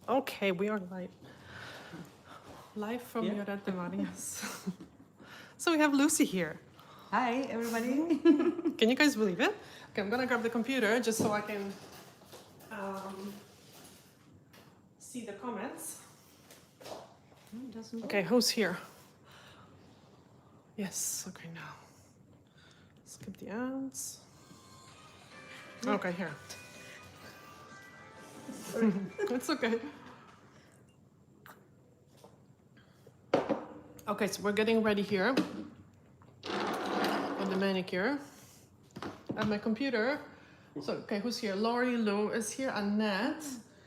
Okay, we are live. Live from Lloret Marias. So we have Lucie here. Hi, everybody. Can you guys believe it? Okay, I'm gonna grab the computer just so I can see the comments. Okay, who's here? Yes, okay, now. Skip the ads. Okay, here. It's okay. Okay, so we're getting ready here for the manicure. At my computer. So, okay, who's here? Lori Lou is here. Annette.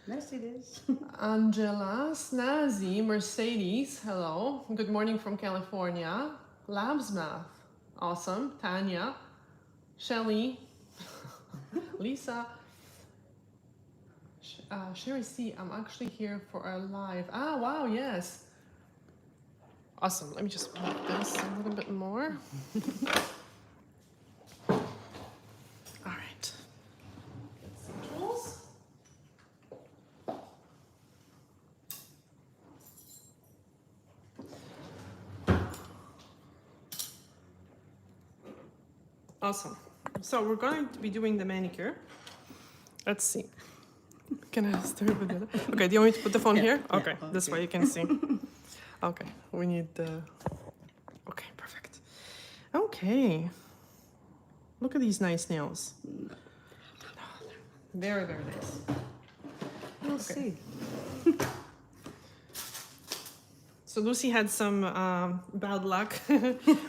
Nice it is. Angela, Snazzy, Mercedes, hello. Good morning from California. Labs Math, awesome. Tanya, Shelly, Lisa, Sherry C, I'm actually here for a live. Ah, wow, yes. Awesome, let me just move this a little bit more. All right. Get some tools. Awesome. So we're going to be doing the manicure. Let's see. Can I start with it? Okay, do you want me to put the phone here? Okay, this way you can see. Okay, we need the... Okay, perfect. Okay. Look at these nice nails. Very, very nice. We'll see. So Lucie had some bad luck.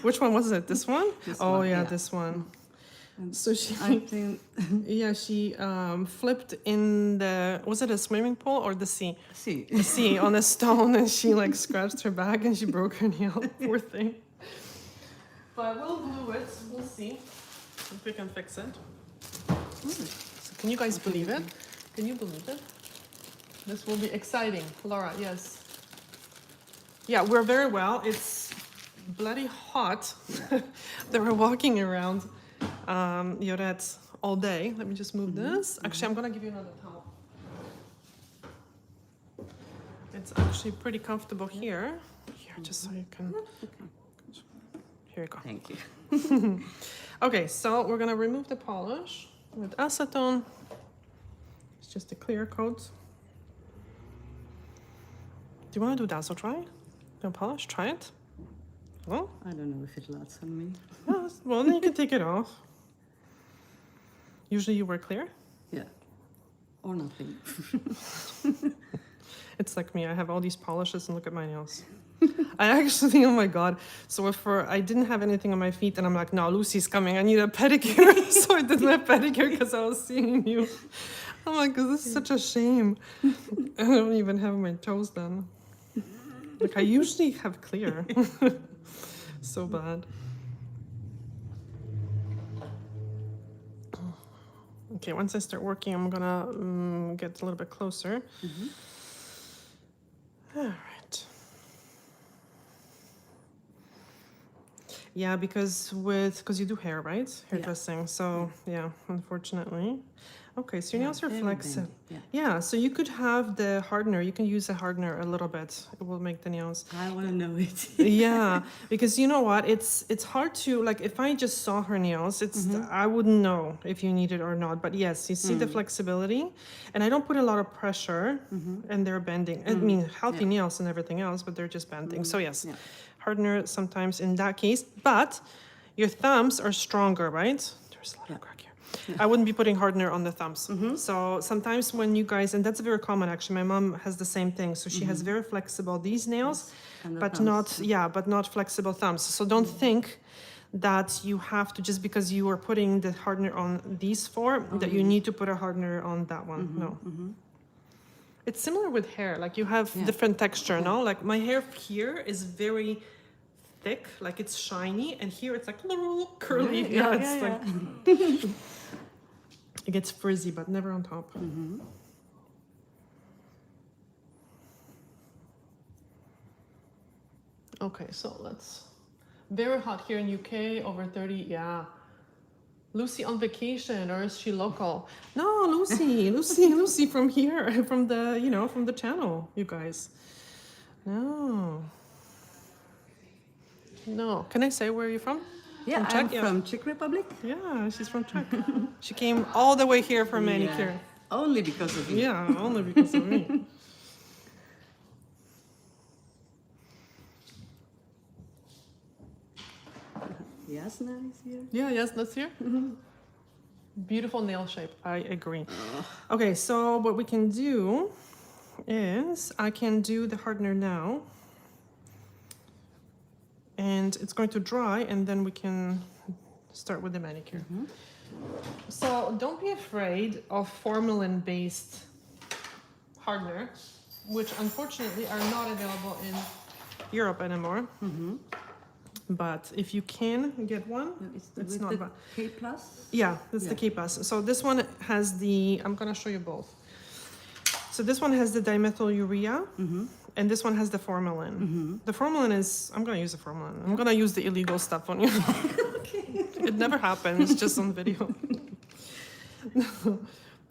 Which one was it? This one? This oh one, yeah, yeah. this one. So she, I think yeah, she flipped in the, was it a swimming pool or the sea? see. The sea on a stone, and she like scratched her back and she broke her nail. Poor thing. But we'll glue it. We'll see if we can fix it. So can you guys believe it? Can you believe it? This will be exciting. Laura, yes. Yeah, we're very well. It's bloody hot. They were walking around Lloret all day. Let me just move this. Actually, I'm gonna give you another towel. It's actually pretty comfortable here. Here, just so you can. Here you go. Thank you. Okay, so we're gonna remove the polish with acetone. It's just a clear coat. Do you want to do dazzle try? No polish? Try it. Well, I don't know if it lasts on me. yeah, well, then you can take it off. Usually you wear clear. Yeah. Or nothing. It's like me. I have all these polishes and look at my nails. I actually, oh my god. So I didn't have anything on my feet, and I'm like, no, Lucie's coming. I need a pedicure. So I did my pedicure because I was seeing you. I'm like, this is such a shame. I don't even have my toes done. Like I usually have clear. So bad. Okay, once I start working, I'm gonna get a little bit closer. All right. Yeah, because you do hair, right? Hairdressing. So yeah, unfortunately. Okay, so your nails are flexible. Yeah, so you could have the hardener. You can use the hardener a little bit. It will make the nails. I want to know it. Yeah, because you know what? It's hard to, like, if I just saw her nails, I wouldn't know if you need it or not. But yes, you see the flexibility, and I don't put a lot of pressure, and they're bending. I mean, healthy nails and everything else, but they're just bending. So yes, hardener sometimes in that case. But your thumbs are stronger, right? There's a lot of crack here. I wouldn't be putting hardener on the thumbs. So sometimes when you guys, and that's very common actually, my mom has the same thing. So she has very flexible these nails, but not flexible thumbs. So don't think that you have to, just because you are putting the hardener on these four, that you need to put a hardener on that one. No. It's similar with hair. Like you have different texture, no? Like my hair here is very thick, like it's shiny, and here it's like a little curly. Like it gets frizzy, but never on top. Okay, so let's. Very hot here in UK, over 30. Yeah, Lucie on vacation, or is she local? No, Lucie from here, from the, you know, from the channel, you guys. No. No. Can I say where you're from? Yeah, From Czech? I'm from Czech Republic. Yeah, she's from Czech. She came all the way here for manicure. Yeah, only because of you. Yeah, only because of me. Yes, nice here. Yeah, yes, that's here. Beautiful nail shape. I agree. Okay, so what we can do is I can do the hardener now. And it's going to dry, and then we can start with the manicure. So don't be afraid of formalin-based hardener, which unfortunately are not available in Europe anymore. But if you can get one, it's not bad. K plus? Yeah, that's the K plus. So this one has the, I'm gonna show you both. So this one has the dimethylurea, and this one has the formalin. The formalin is, I'm gonna use the formalin. I'm gonna use the illegal stuff on you. Okay. It never happens, just on video.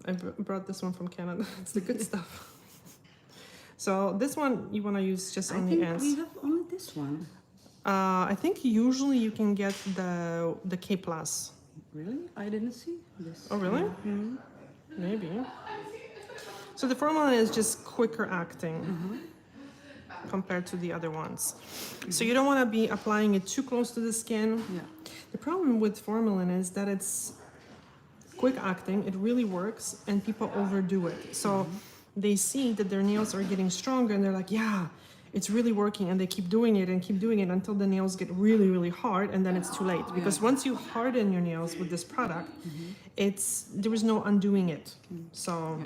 I brought this one from Canada. It's the good stuff. So this one you wanna use just on the ends. We have only this one. I think usually you can get the K plus. Really? I didn't see this. Oh, really? Maybe. So the formalin is just quicker acting compared to the other ones. So you don't want to be applying it too close to the skin. Yeah. The problem with formalin is that it's quick acting, it really works, and people overdo it. So they see that their nails are getting stronger, and they're like, yeah, it's really working, and they keep doing it until the nails get really, really hard, and then it's too late. Because once you harden your nails with this product, there is no undoing it. So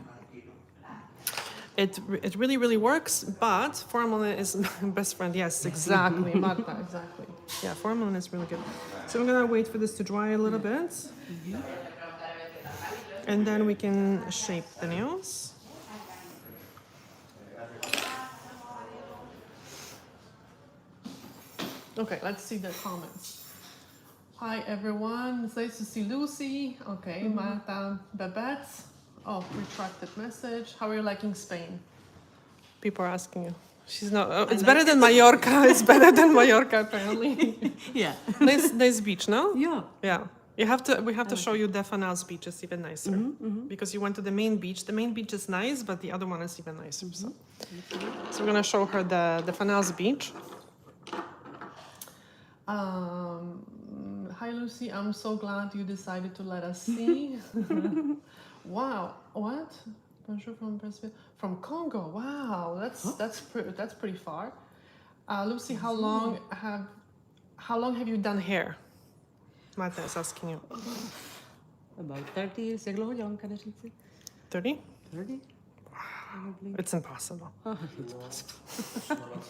it really, really works, but formalin is my best friend. Yes, exactly, Marta, exactly. Yeah, formalin is really good. So I'm gonna wait for this to dry a little bit, and then we can shape the nails. Okay, let's see the comments. Hi everyone, it's nice to see Lucie. Okay, Marta, Babette. Oh, retracted message. How are you liking Spain? People are asking you. She's not. Oh, it's better than Mallorca. It's better than Mallorca apparently. Yeah. Nice beach, no? Yeah. Yeah. You have to. We have to show you Defanal's beach. It's even nicer because you went to the main beach. The main beach is nice, but the other one is even nicer. So we're gonna show her the Defanal's beach. Hi Lucie, I'm so glad you decided to let us see. Wow, what? Bonjour from Congo. Wow, that's pretty far. Lucie, how long have you done hair? Marta is asking you. About 30 years. Jak dlouho dělám kadeřnici? 30? 30? Wow, it's impossible. Oh, it's possible.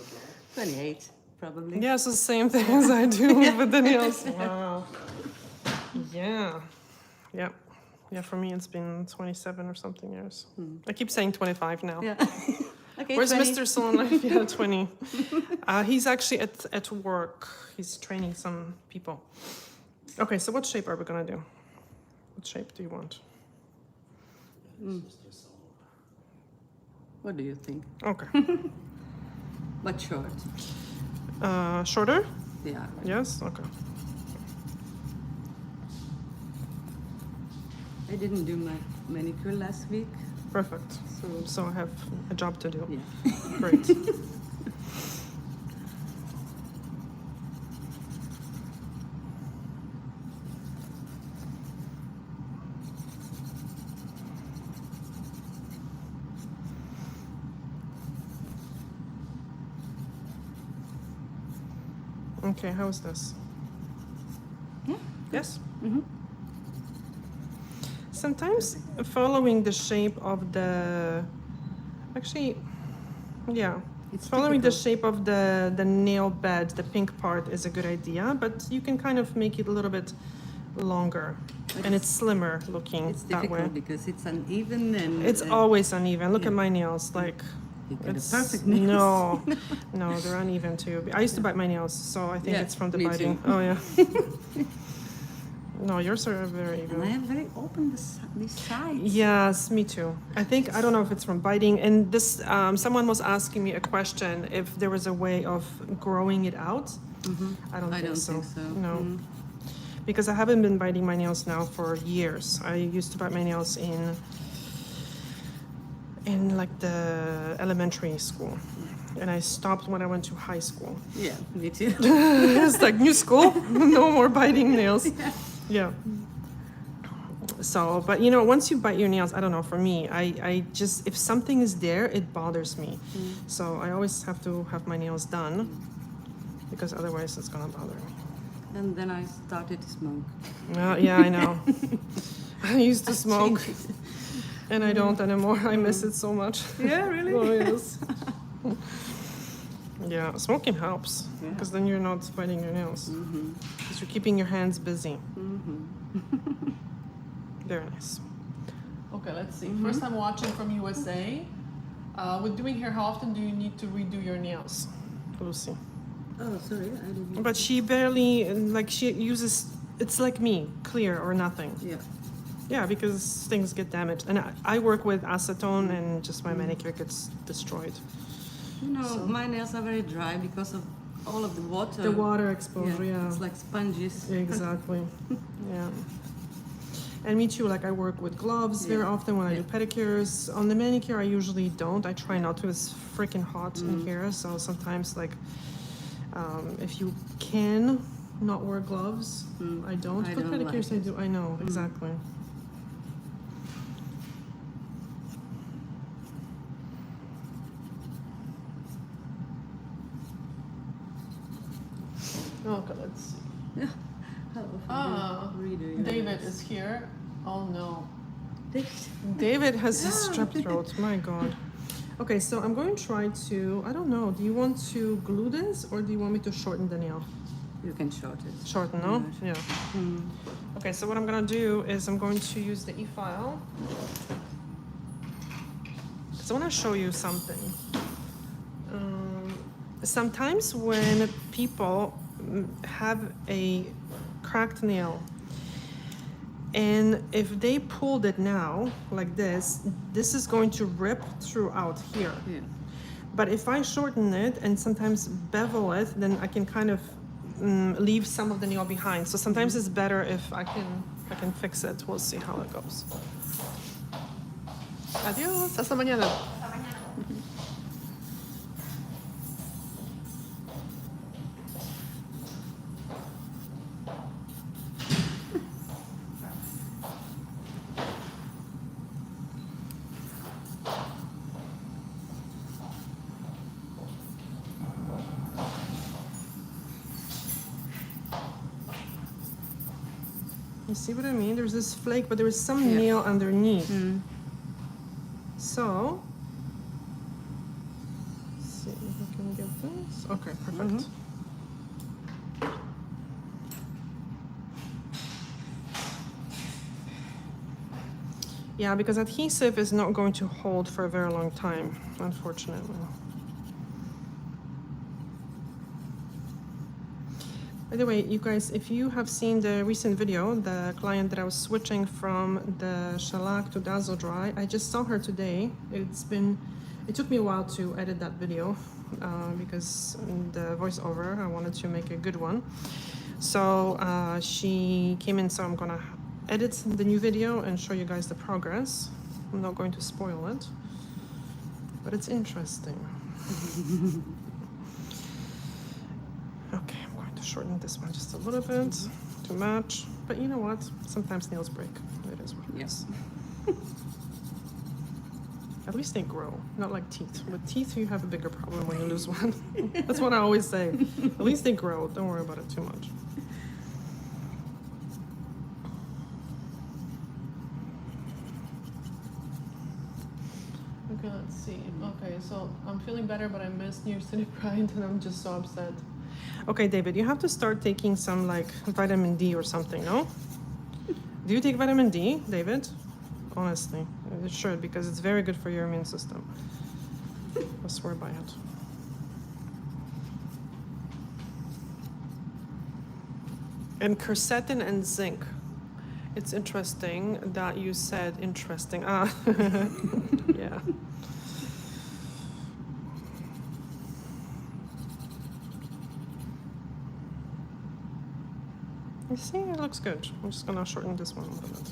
28. Probably. Yeah, it's the same thing as I do with the nails. Wow. Yeah. Yeah, for me it's been 27 or something years. I keep saying 25 now. Yeah. Okay, Where's 20. Mr. Salon Life? Yeah, 20. He's actually at work. He's training some people. Okay, so what shape are we gonna do? What shape do you want? What do you think? Okay. But short. Shorter? Yeah. Yes? Okay. I didn't do my manicure last week. Perfect. So I have a job to do. Yeah. Great. Okay, how is this? Yeah. Yes? Sometimes following the shape of the... Actually, yeah. It's following the typical. shape of the nail bed, the pink part, is a good idea, but you can kind of make it a little bit longer. And it's slimmer looking It's that way. difficult because it's uneven and... It's always uneven. Look at my nails, like... You got It's, a perfect nails. no, they're uneven too. I used to bite my nails, so I think Yeah, it's from the me biting. too. Oh yeah. No, yours are very And good. I have very open these sides. Yes, me too. I think, I don't know if it's from biting. And this, someone was asking me a question if there was a way of growing it out. I don't think so. No. Because I haven't been biting my nails now for years. I used to bite my nails in like the elementary school. And I stopped when I went to high school. Yeah, me too. It's like new school, no more biting nails. Yeah. So, but you know, once you bite your nails, I don't know, for me, I just, if something is there, it bothers me. So I always have to have my nails done because otherwise it's gonna bother me. And then I started to smoke. Yeah, I know. I used to smoke and I don't anymore. I miss it so much. Yeah, really? Oh, yes. Yeah, smoking helps because then you're not biting your nails. Because you're keeping your hands busy. Very nice. Okay, let's see. First time watching from USA. With doing hair, how often do you need to redo your nails, Lucie? Oh, sorry, I didn't. But she barely, like, she uses, it's like me, clear or nothing. Yeah. Yeah, because things get damaged. And I work with acetone and just my manicure gets destroyed. You know, my nails are very dry because of all of the water. The water exposure, yeah. It's like sponges. Exactly. Yeah. And me too, like I work with gloves very often when I do pedicures. On the manicure, I usually don't. I try not to. It's freaking hot in here. So sometimes, like, if you can not wear gloves, I don't. I But don't pedicures, like I do. I know, exactly. Okay, let's see. Ah, David is here. Oh no. David. David has a strep throat. My God. Okay, so I'm going to try to, I don't know, do you want to glue this or do you want me to shorten the nail? You can shorten it. Shorten, no? Yeah. Okay, so what I'm going to do is I'm going to use the e-file. So I want to show you something. Sometimes when people have a cracked nail, and if they pulled it now, like this is going to rip throughout here. Yeah. But if I shorten it and sometimes bevel it, then I can kind of leave some of the nail behind. So sometimes it's better if I can fix it. We'll see how it goes. Adios, hasta mañana. You see what I mean? There's this flake, but there is some nail underneath. So, let's see if I can get this. Okay, perfect. Yeah, because adhesive is not going to hold for a very long time, unfortunately. By the way, you guys, if you have seen the recent video, the client that I was switching from the shellac to dazzle dry, I just saw her today. It took me a while to edit that video because the voiceover, I wanted to make a good one. So she came in, so I'm gonna edit the new video and show you guys the progress. I'm not going to spoil it, but it's interesting. Okay, I'm going to shorten this one just a little bit to match. But you know what? Sometimes nails break. It is what it is. At least they grow, not like teeth. With teeth, you have a bigger problem when you lose one. That's what I always say. At least they grow. Don't worry about it too much. Okay, let's see. Okay, so I'm feeling better, but I missed New York City Pride and I'm just so upset. Okay, David, you have to start taking some like vitamin D or something, no? Do you take vitamin D, David? Honestly, you should, because it's very good for your immune system. I swear by it. And quercetin and zinc. It's interesting that you said interesting. Ah, yeah. You see, it looks good. I'm just gonna shorten this one a little bit.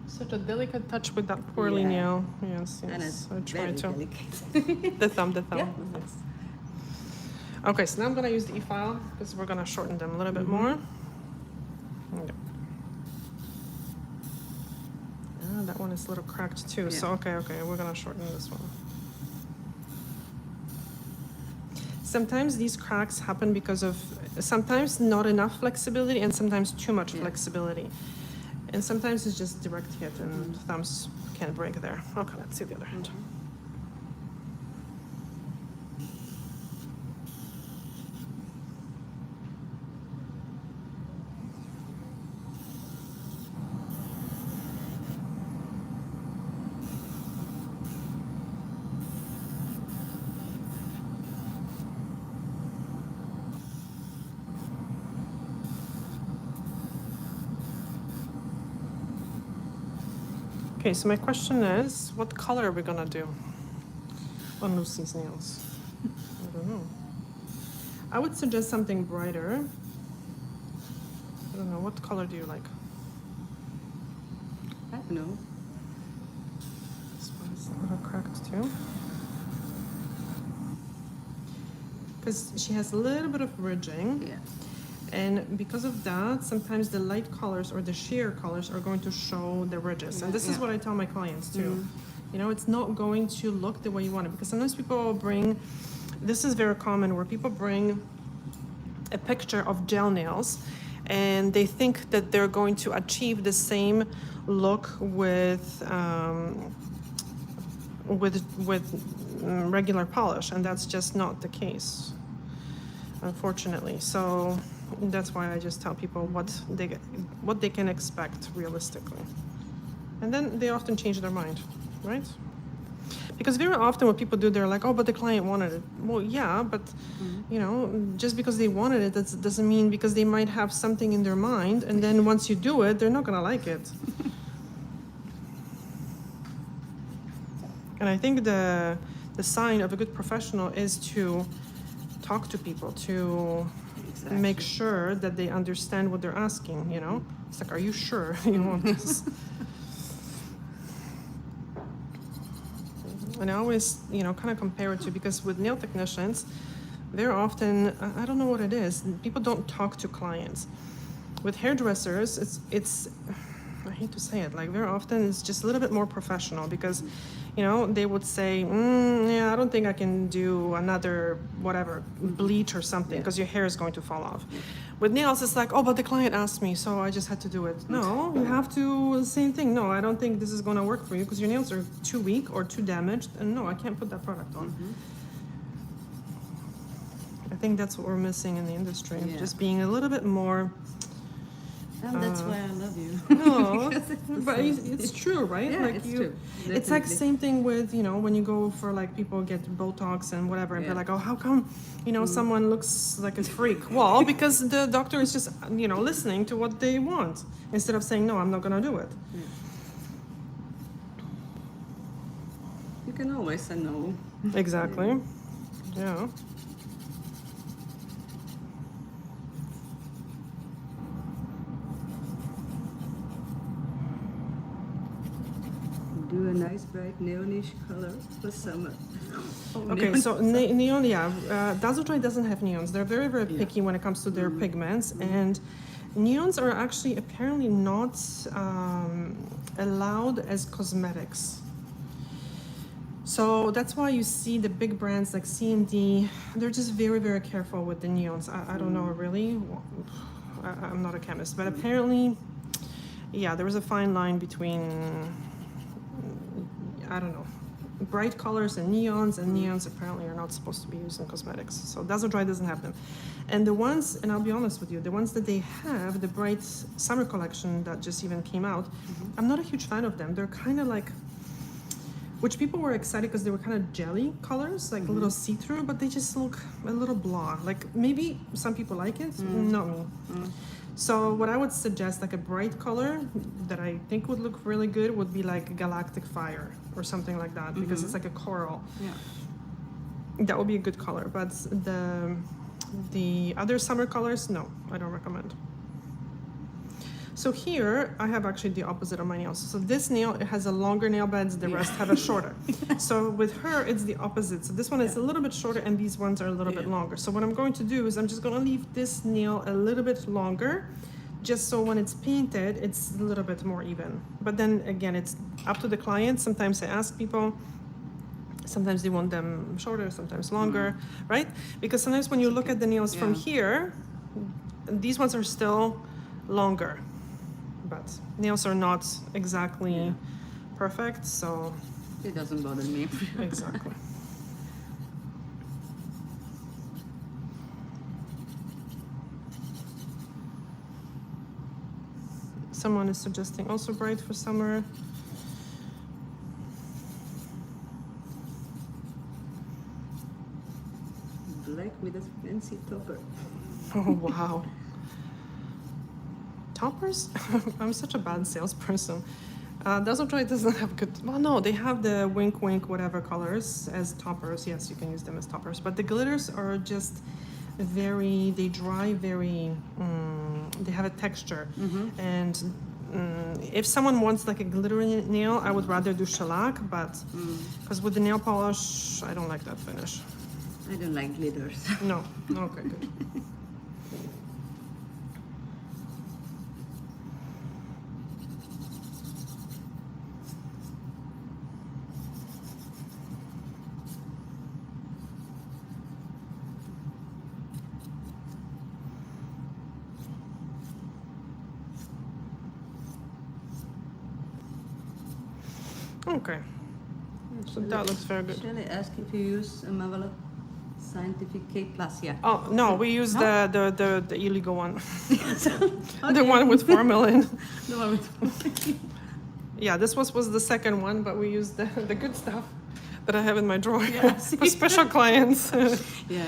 Such a delicate touch with that poorly nail. Yes, And yes. it's I try very to. delicate. The thumb. Yeah. Yes. Okay, so now I'm gonna use the e-file because we're gonna shorten them a little bit more. Okay. Ah, that one is a little cracked too. So okay, we're gonna shorten this one. Sometimes these cracks happen because of sometimes not enough flexibility and sometimes too much flexibility. And sometimes it's just direct hit and thumbs can't break there. Okay, let's see the other hand. Okay, so my question is, what color are we gonna do on Lucie's nails? I don't know. I would suggest something brighter. I don't know, what color do you like? I don't know. This one's a little cracked too. Because she has a little bit of ridging. Yeah. And because of that, sometimes the light colors or the sheer colors are going to show the ridges. And this is what I tell my clients too. You know, it's not going to look the way you want it. Because sometimes people bring, this is very common, where people bring a picture of gel nails and they think that they're going to achieve the same look with regular polish, and that's just not the case, unfortunately. So that's why I just tell people what they can expect realistically, and then they often change their mind, right? Because very often what people do, they're like, oh, but the client wanted it. Well, yeah, but you know, just because they wanted it, that doesn't mean, because they might have something in their mind, and then once you do it, they're not gonna like it. And I think the sign of a good professional is to talk to people, to make sure that they understand what they're asking, you know? It's like, are you sure you want this? And I always, you know, kind of compare it to, because with nail technicians, very often, I don't know what it is, people don't talk to clients. With hairdressers, it's I hate to say it, like very often it's just a little bit more professional, because, you know, they would say, yeah, I don't think I can do another whatever bleach or something, because your hair is going to fall off. With nails, it's like, oh, but the client asked me, so I just had to do it. No, you have to, same thing. No, I don't think this is going to work for you because your nails are too weak or too damaged, and no, I can't put that product on. I think that's what we're missing in the industry, just being a little bit more. And that's why I love you. No, but it's true, right? Yeah, like it's you, true. it's like Definitely. same thing with, you know, when you go for, like, people get Botox and whatever, and they're like, oh, how come, you know, someone looks like a freak? Well, because the doctor is just, you know, listening to what they want instead of saying, no, I'm not gonna do it. You can always say no. Exactly. Yeah. Do a nice bright neonish color for summer. Okay, so neon, Dazzle doesn't have neons. They're very, very picky when it comes to their pigments, and neons are actually apparently not allowed as cosmetics. So that's why you see the big brands like C&D, they're just very, very careful with the neons. I don't know really. I'm not a chemist, but apparently, yeah, there was a fine line between, I don't know. bright colors and neons apparently are not supposed to be used in cosmetics. So Dazzle Dry doesn't have them. And the ones, and I'll be honest with you, the ones that they have, the bright summer collection that just even came out, I'm not a huge fan of them. They're kind of like, which people were excited because they were kind of jelly colors, like a little see-through, but they just look a little blah. Like maybe some people like it, not me. So what I would suggest, like a bright color that I think would look really good, would be like Galactic Fire or something like that, because it's like a coral. Yeah. That would be a good color, but the other summer colors, no, I don't recommend. So here I have actually the opposite of my nails. So this nail, it has a longer nail beds, the rest have a shorter. So with her, it's the opposite. So this one is a little bit shorter and these ones are a little bit longer. So what I'm going to do is I'm just going to leave this nail a little bit longer, just so when it's painted, it's a little bit more even. But then again, it's up to the client. Sometimes I ask people, sometimes they want them shorter, sometimes longer, right? Because sometimes when you look at the nails from here, these ones are still longer. But nails are not exactly perfect, so It doesn't bother me. exactly. Someone is suggesting also bright for summer. Black with a fancy topper. Oh wow. Toppers? I'm such a bad salesperson. Dazzle Dry doesn't have good. Well, no, they have the wink wink whatever colors as toppers. Yes, you can use them as toppers. But the glitters are just very. They dry very. They have a texture, and if someone wants like a glittery nail, I would rather do shellac. But because with the nail polish, I don't like that finish. I don't like glitters. No. Okay, good. Okay, so that looks very good. Shall I ask if you use a Mavala Scientific K Plus? Yeah. Oh no, we use the illegal one, Okay. the one with formalin. The one with Yeah, this was the second one, but we used the good stuff that I have in my drawer Yeah, for special clients. yeah.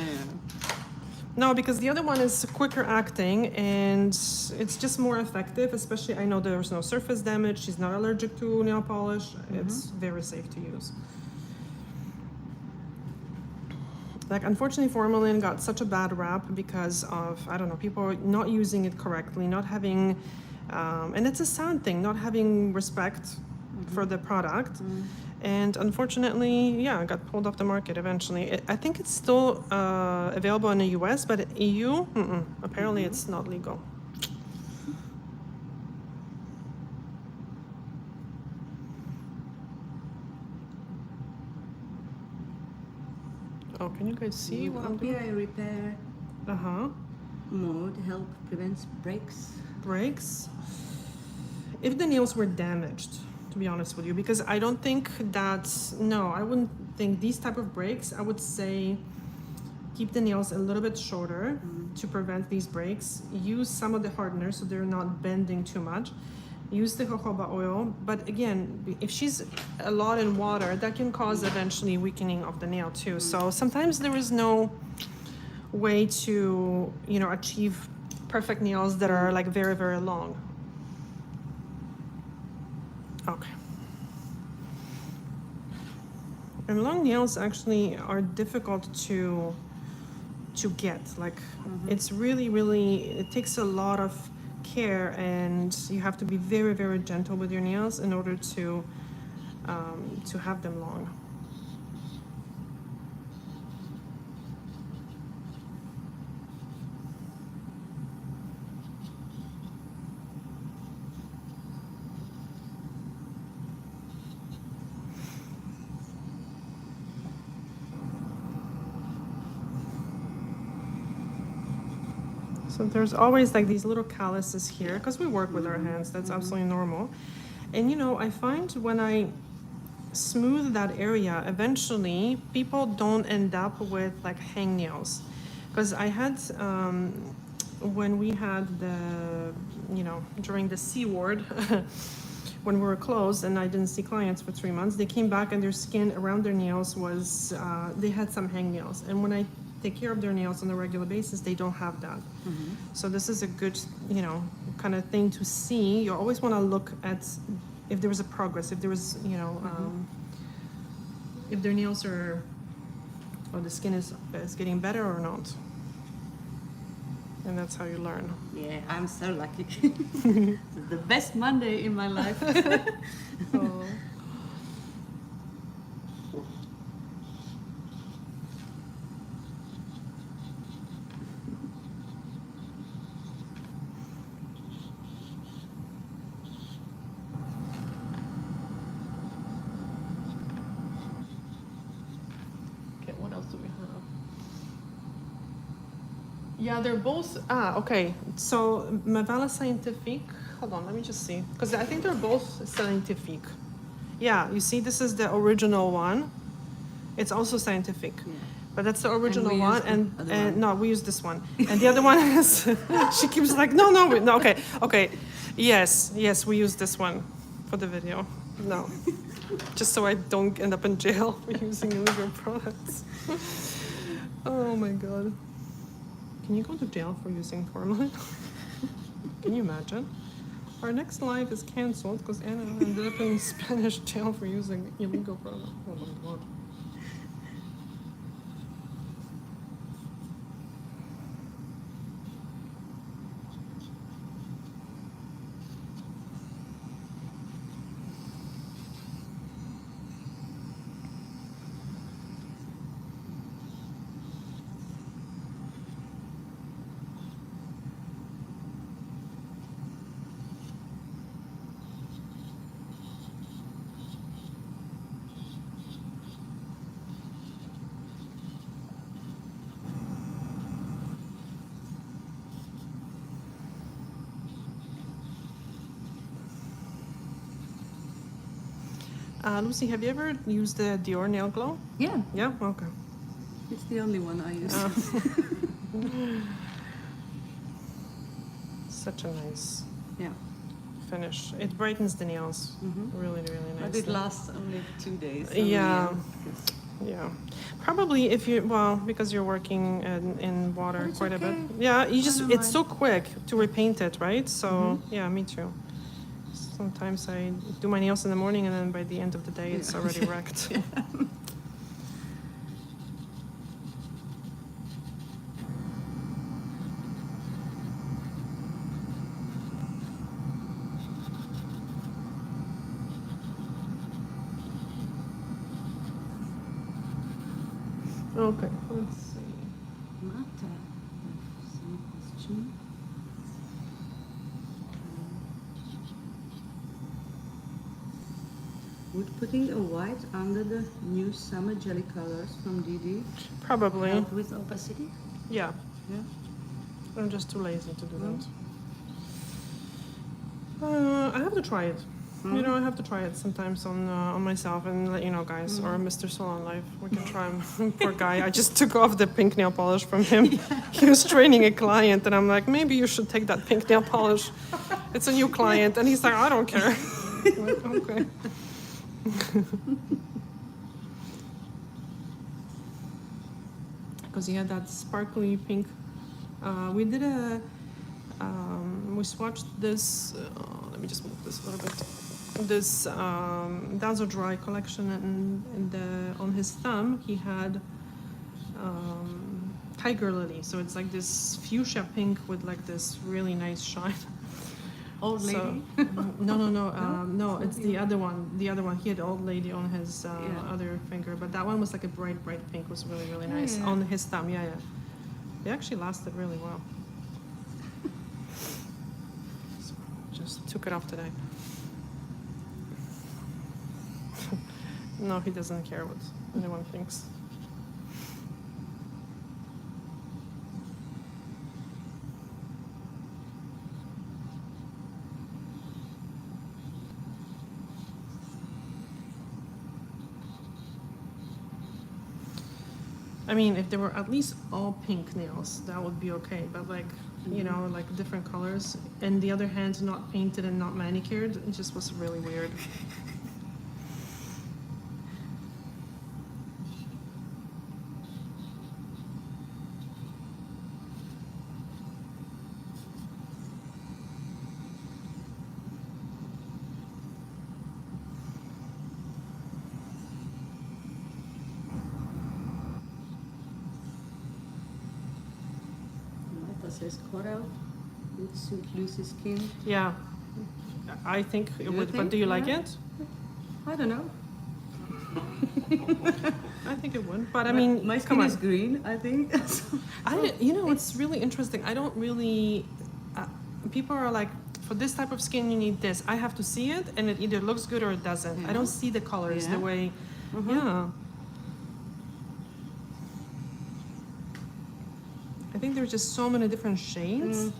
No, because the other one is quicker acting and it's just more effective. Especially, I know there's no surface damage. She's not allergic to nail polish. It's very safe to use. Like, unfortunately, formalin got such a bad rap because of, I don't know, people not using it correctly, not having, and it's a sad thing, not having respect for the product. And unfortunately, yeah, it got pulled off the market eventually. I think it's still available in the US, but EU, apparently it's not legal. Oh, can you guys see what I'm doing? Appear repair mode help prevents breaks. Breaks. If the nails were damaged, to be honest with you, because I don't think that, no, I wouldn't think these type of breaks. I would say keep the nails a little bit shorter to prevent these breaks. Use some of the hardener so they're not bending too much. Use the jojoba oil, but again, if she's a lot in water, that can cause eventually weakening of the nail too. So sometimes there is no way to, you know, achieve perfect nails that are like very, very long. Okay. And long nails actually are difficult to get. Like, it's really, really, it takes a lot of care, and you have to be very, very gentle with your nails in order to have them long. So there's always like these little calluses here because we work with our hands. That's absolutely normal. And you know, I find when I smooth that area, eventually people don't end up with like hangnails. Because I had, when we had the, during the C ward, when we were closed and I didn't see clients for 3 months, they came back and their skin around their nails was, they had some hangnails. And when I take care of their nails on a regular basis, they don't have that. So this is a good, kind of thing to see. You always want to look at if there was a progress, if there was, if their nails are, or the skin is getting better or not. And that's how you learn. Yeah, I'm so lucky. It's the best Monday in my life. Oh. Okay, what else do we have? Yeah, they're both. Okay. So Mavala Scientifique. Hold on, let me just see, because I think they're both Scientifique. Yeah, you see, this is the original one. It's also Scientifique, Yeah. but that's the original we one. use the And other one. no, we use this one, and the other one is. She keeps like, no. Okay. Yes, we use this one for the video. No, just so I don't end up in jail for using illegal products. Oh my god. Can you go to jail for using formalin? Can you imagine? Our next live is cancelled because Anna ended up in Spanish jail for using illegal products. Oh my god. Lucy, have you ever used the Dior Nail Glow? Yeah, Yeah? Okay. it's the only one I use. Such a nice Yeah, finish. It brightens the nails. Really, really nice. but it lasts only 2 days. Yeah. Because Yeah. Probably if you, well, because you're working in water it's quite a bit. okay. Yeah, you I just, don't it's so mind. quick to repaint it, right? So, yeah, me too. Sometimes I do my nails in the morning and then by the end of the day it's Yeah. already wrecked. Okay, let's see. Marta, some question. Would putting a white under the new summer jelly colors from DD Probably. help with opacity? Yeah. Yeah. I'm just too lazy to do Mm. that. I have to try it. You know, I have to try it sometimes on myself and let you know, guys, or Mr. Salon Life. We can try him. Poor guy. I just took off the pink nail polish from him. He was training a client, and I'm like, maybe you should take that pink nail polish. It's a new client, and he's like, I don't care. I'm like, okay. Because he had that sparkly pink. We did a. We swatched this. Let me just move this a little bit. This Dazzle Dry collection, and on his thumb he had tiger lily. So it's like this fuchsia pink with like this really nice shine. Old lady? So, no, it's the other one. The other one. He had old lady on his other finger, but that one was like a bright pink. It was really, really nice Yeah. on his thumb. Yeah. They actually lasted really well. So just took it off today. No, he doesn't care what anyone thinks. I mean, if they were at least all pink nails, that would be okay. But like, you know, like different colors, and the other hand not painted and not manicured, it just was really weird. Says coral would suit Lucie's skin. Yeah, I think it would. But do you like it? I don't know. I think it would. But I mean, my skin is green, I think. You know, it's really interesting. I don't really. People are like, for this type of skin, you need this. I have to see it, and it either looks good or it doesn't. Yeah. I don't see the colors the way. Mm-hmm. Yeah. I think there's just so many different shades.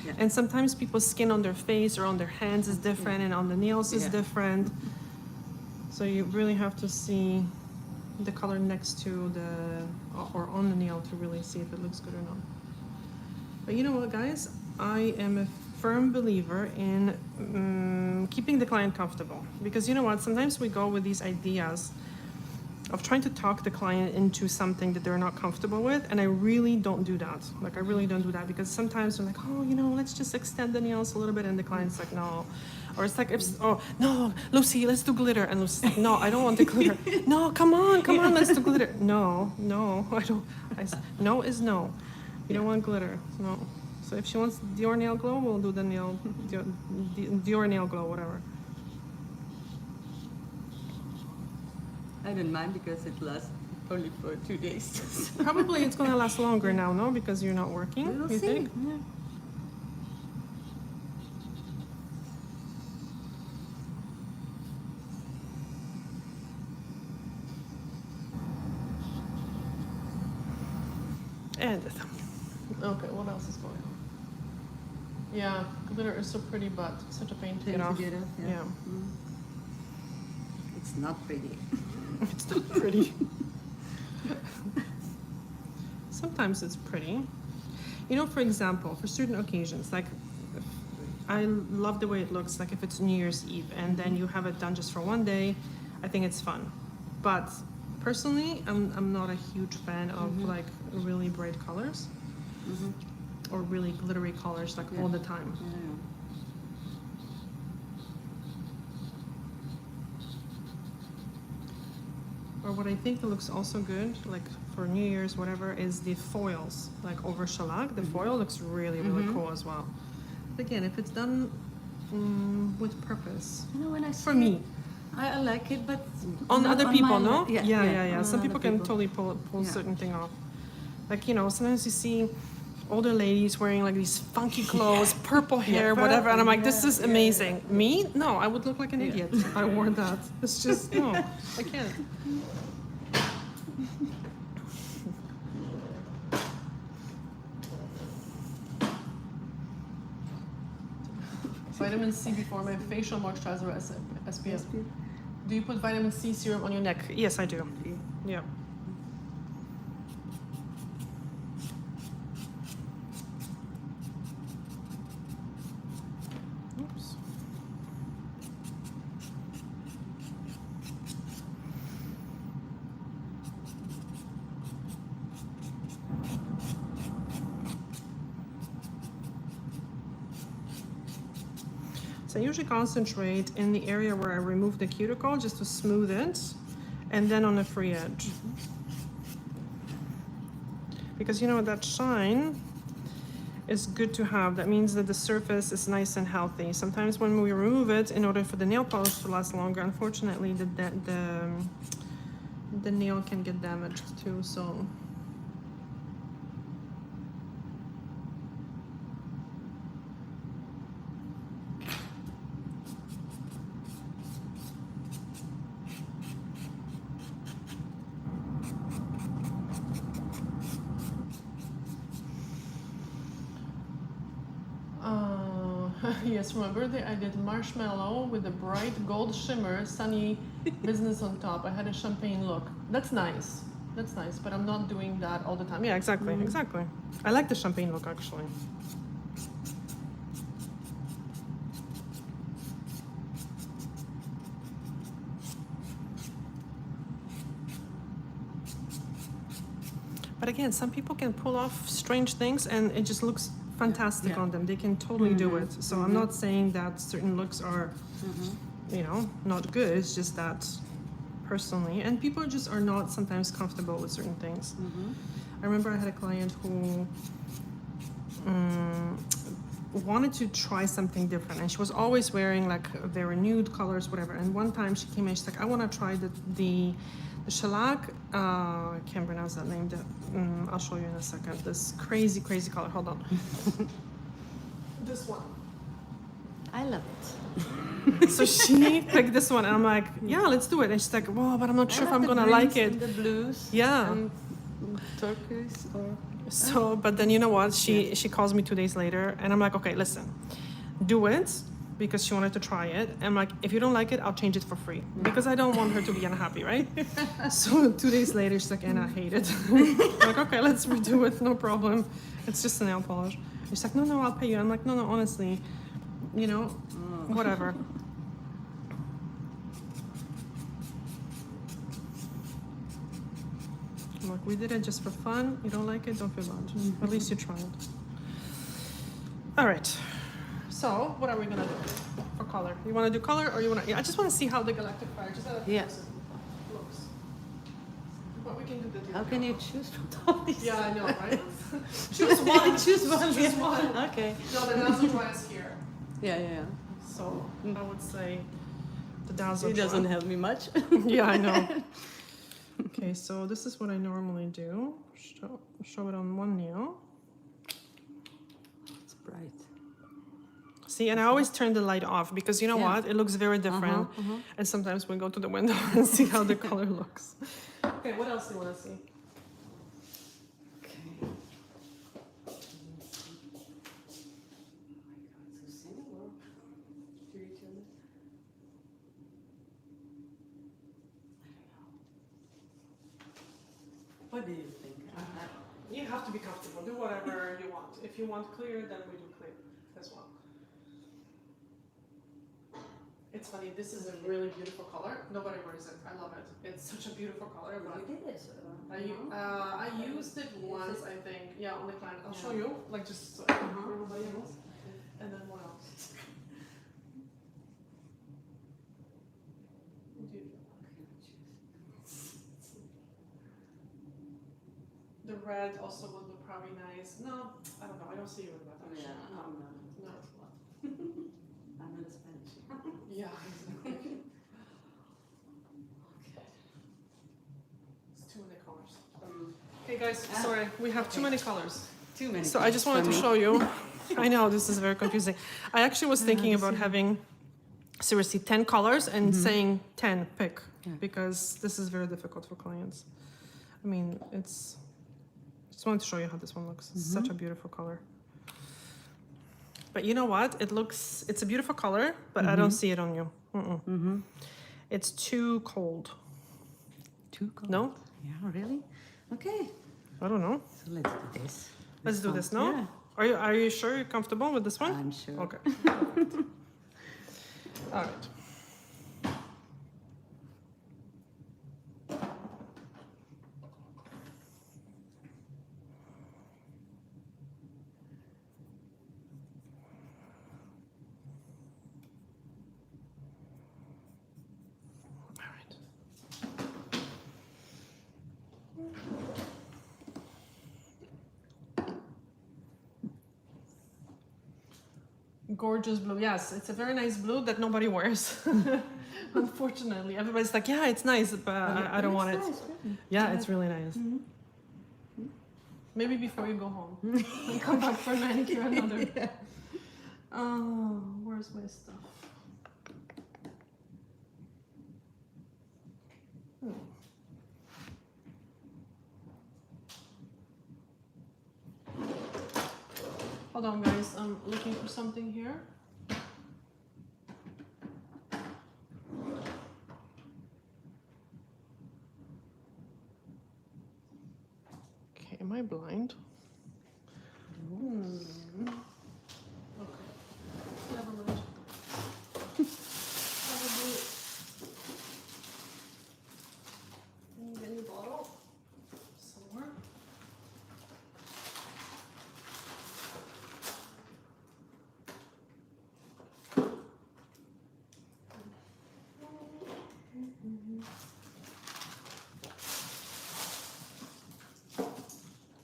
Yeah. And sometimes people's skin on their face or on their hands is different, and on the nails is different. So you really have to see the color next to the, or on the nail to really see if it looks good or not. But you know what, guys? I am a firm believer in keeping the client comfortable. Because you know what? Sometimes we go with these ideas of trying to talk the client into something that they're not comfortable with, and I really don't do that. Like, I really don't do that, because sometimes they're like, oh, you know, let's just extend the nails a little bit, and the client's like, no. Or it's like, oh, no, Lucie, let's do glitter, and Lucie's like, no, I don't want the glitter. No, come on, let's do glitter. No, I don't. No is no. You don't want glitter, no. So if she wants Dior Nail Glow, we'll do the Dior Nail Glow, whatever. I don't mind because it lasts only for 2 days. Probably it's gonna last longer now, no? Because you're not working, We'll you see. think? Yeah. And okay, what else is going on? Yeah, glitter is so pretty, but such a pain to get off. Yeah. It's not pretty. It's not pretty. Sometimes it's pretty. You know, for example, for certain occasions, like I love the way it looks, like if it's New Year's Eve and then you have it done just for one day, I think it's fun. But personally, I'm not a huge fan of like really bright colors or really glittery colors like all the time. Yeah. Or what I think looks also good, like for New Year's, whatever, is the foils, like over shellac. The foil looks really, really cool as well. But again, if it's done with purpose, You know, when I see for me, I like it, but on other people, my, no? Yeah. Some on people other can totally pull certain thing off. Like, you know, sometimes you see older ladies wearing like these funky clothes, purple hair, whatever, and I'm like, this is amazing. Me? No, I would look like an idiot if I wore that. It's just, no, I can't. Vitamin C before my facial moisturizer SPF. Do you put vitamin C serum on your neck? Yes, I do. Yeah. Oops. So I usually concentrate in the area where I remove the cuticle just to smooth it, and then on the free edge. Because you know, that shine is good to have. That means that the surface is nice and healthy. Sometimes when we remove it, in order for the nail polish to last longer, unfortunately the nail can get damaged too, so. Yes, for my birthday I did marshmallow with a bright gold shimmer, sunny business on top. I had a champagne look. That's nice. That's nice, but I'm not doing that all the time. Yeah, exactly, exactly. I like the champagne look, actually. But again, some people can pull off strange things and it just looks fantastic on them. They can totally do it. So I'm not saying that certain looks are, you know, not good. It's just that personally, and people just are not sometimes comfortable with certain things. I remember I had a client who wanted to try something different, and she was always wearing like very nude colors, whatever. And one time she came in, she's like, I want to try the shellac, I can't pronounce that name. I'll show you in a second. This crazy color. Hold on. This one. I love it. So she picked this one, and I'm like, yeah, let's do it. And she's like, well, but I'm not sure if I'm gonna like it. And the blues. Yeah. And turquoise or. So, but then you know what? She calls me 2 days later, and I'm like, okay, listen, do it, because she wanted to try it. And I'm like, if you don't like it, I'll change it for free, because I don't want her to be unhappy, right? So 2 days later, she's like, and I hate it. I'm like, okay, let's redo it, no problem. It's just a nail polish. She's like, no, I'll pay you. I'm like, no, honestly, you know, whatever. Look, we did it just for fun. You don't like it, don't feel bad. At least you tried. All right. So, what are we gonna do for color? You wanna do color, or you wanna? Yeah, I just wanna see how the galactic fire just looks. But we can do the. How can you choose from all these? Yeah, I know, right? Choose one. Choose one. Choose one. Okay. No, the dazzle dry is here. Yeah. So I would say the dazzle. It doesn't help me much. Yeah, I know. Okay, so this is what I normally do. Show it on one nail. It's bright. See, and I always turn the light off, because you know what? It looks very different. And sometimes we go to the window and see how the color looks. Okay, what else do you want to see? Okay. What do you think? You have to be comfortable. Do whatever you want. If you want clear, then we do clear as well. It's funny. This is a really beautiful color. Nobody wears it. I love it. It's such a beautiful color. But I used it once, I think. Yeah, on the client. I'll show you. Like just so everybody else. And then what else? The red also would look probably nice. No, I don't know. I don't see you in that. Actually. Yeah, No. I'm not Spanish. Yeah, exactly. Okay. It's too many colors. Okay, guys, sorry. We have too many colors. Too many. So I just wanted to show you. I know this is very confusing. I actually was thinking about having seriously 10 colors and saying 10 pick, because this is very difficult for clients. I mean, it's. Just wanted to show you how this one looks. It's such a beautiful color. But you know what? It's a beautiful color, but I don't see it on you. It's too cold. Too cold? No? Yeah, really? Okay. I don't know. So let's do this. Let's do this, no? Yeah. Are you sure you're comfortable with this one? I'm sure. Okay. All right. Gorgeous blue. Yes, it's a very nice blue that nobody wears. Unfortunately, everybody's like, yeah, it's nice, but I don't want it. Nice, really. Yeah, it's really nice. Maybe before you go home and come back for a manicure another. Oh, where's my stuff? Hold on, guys. I'm looking for something here. Am I blind? Okay. Never mind. Probably. Can you get any bottle? Somewhere.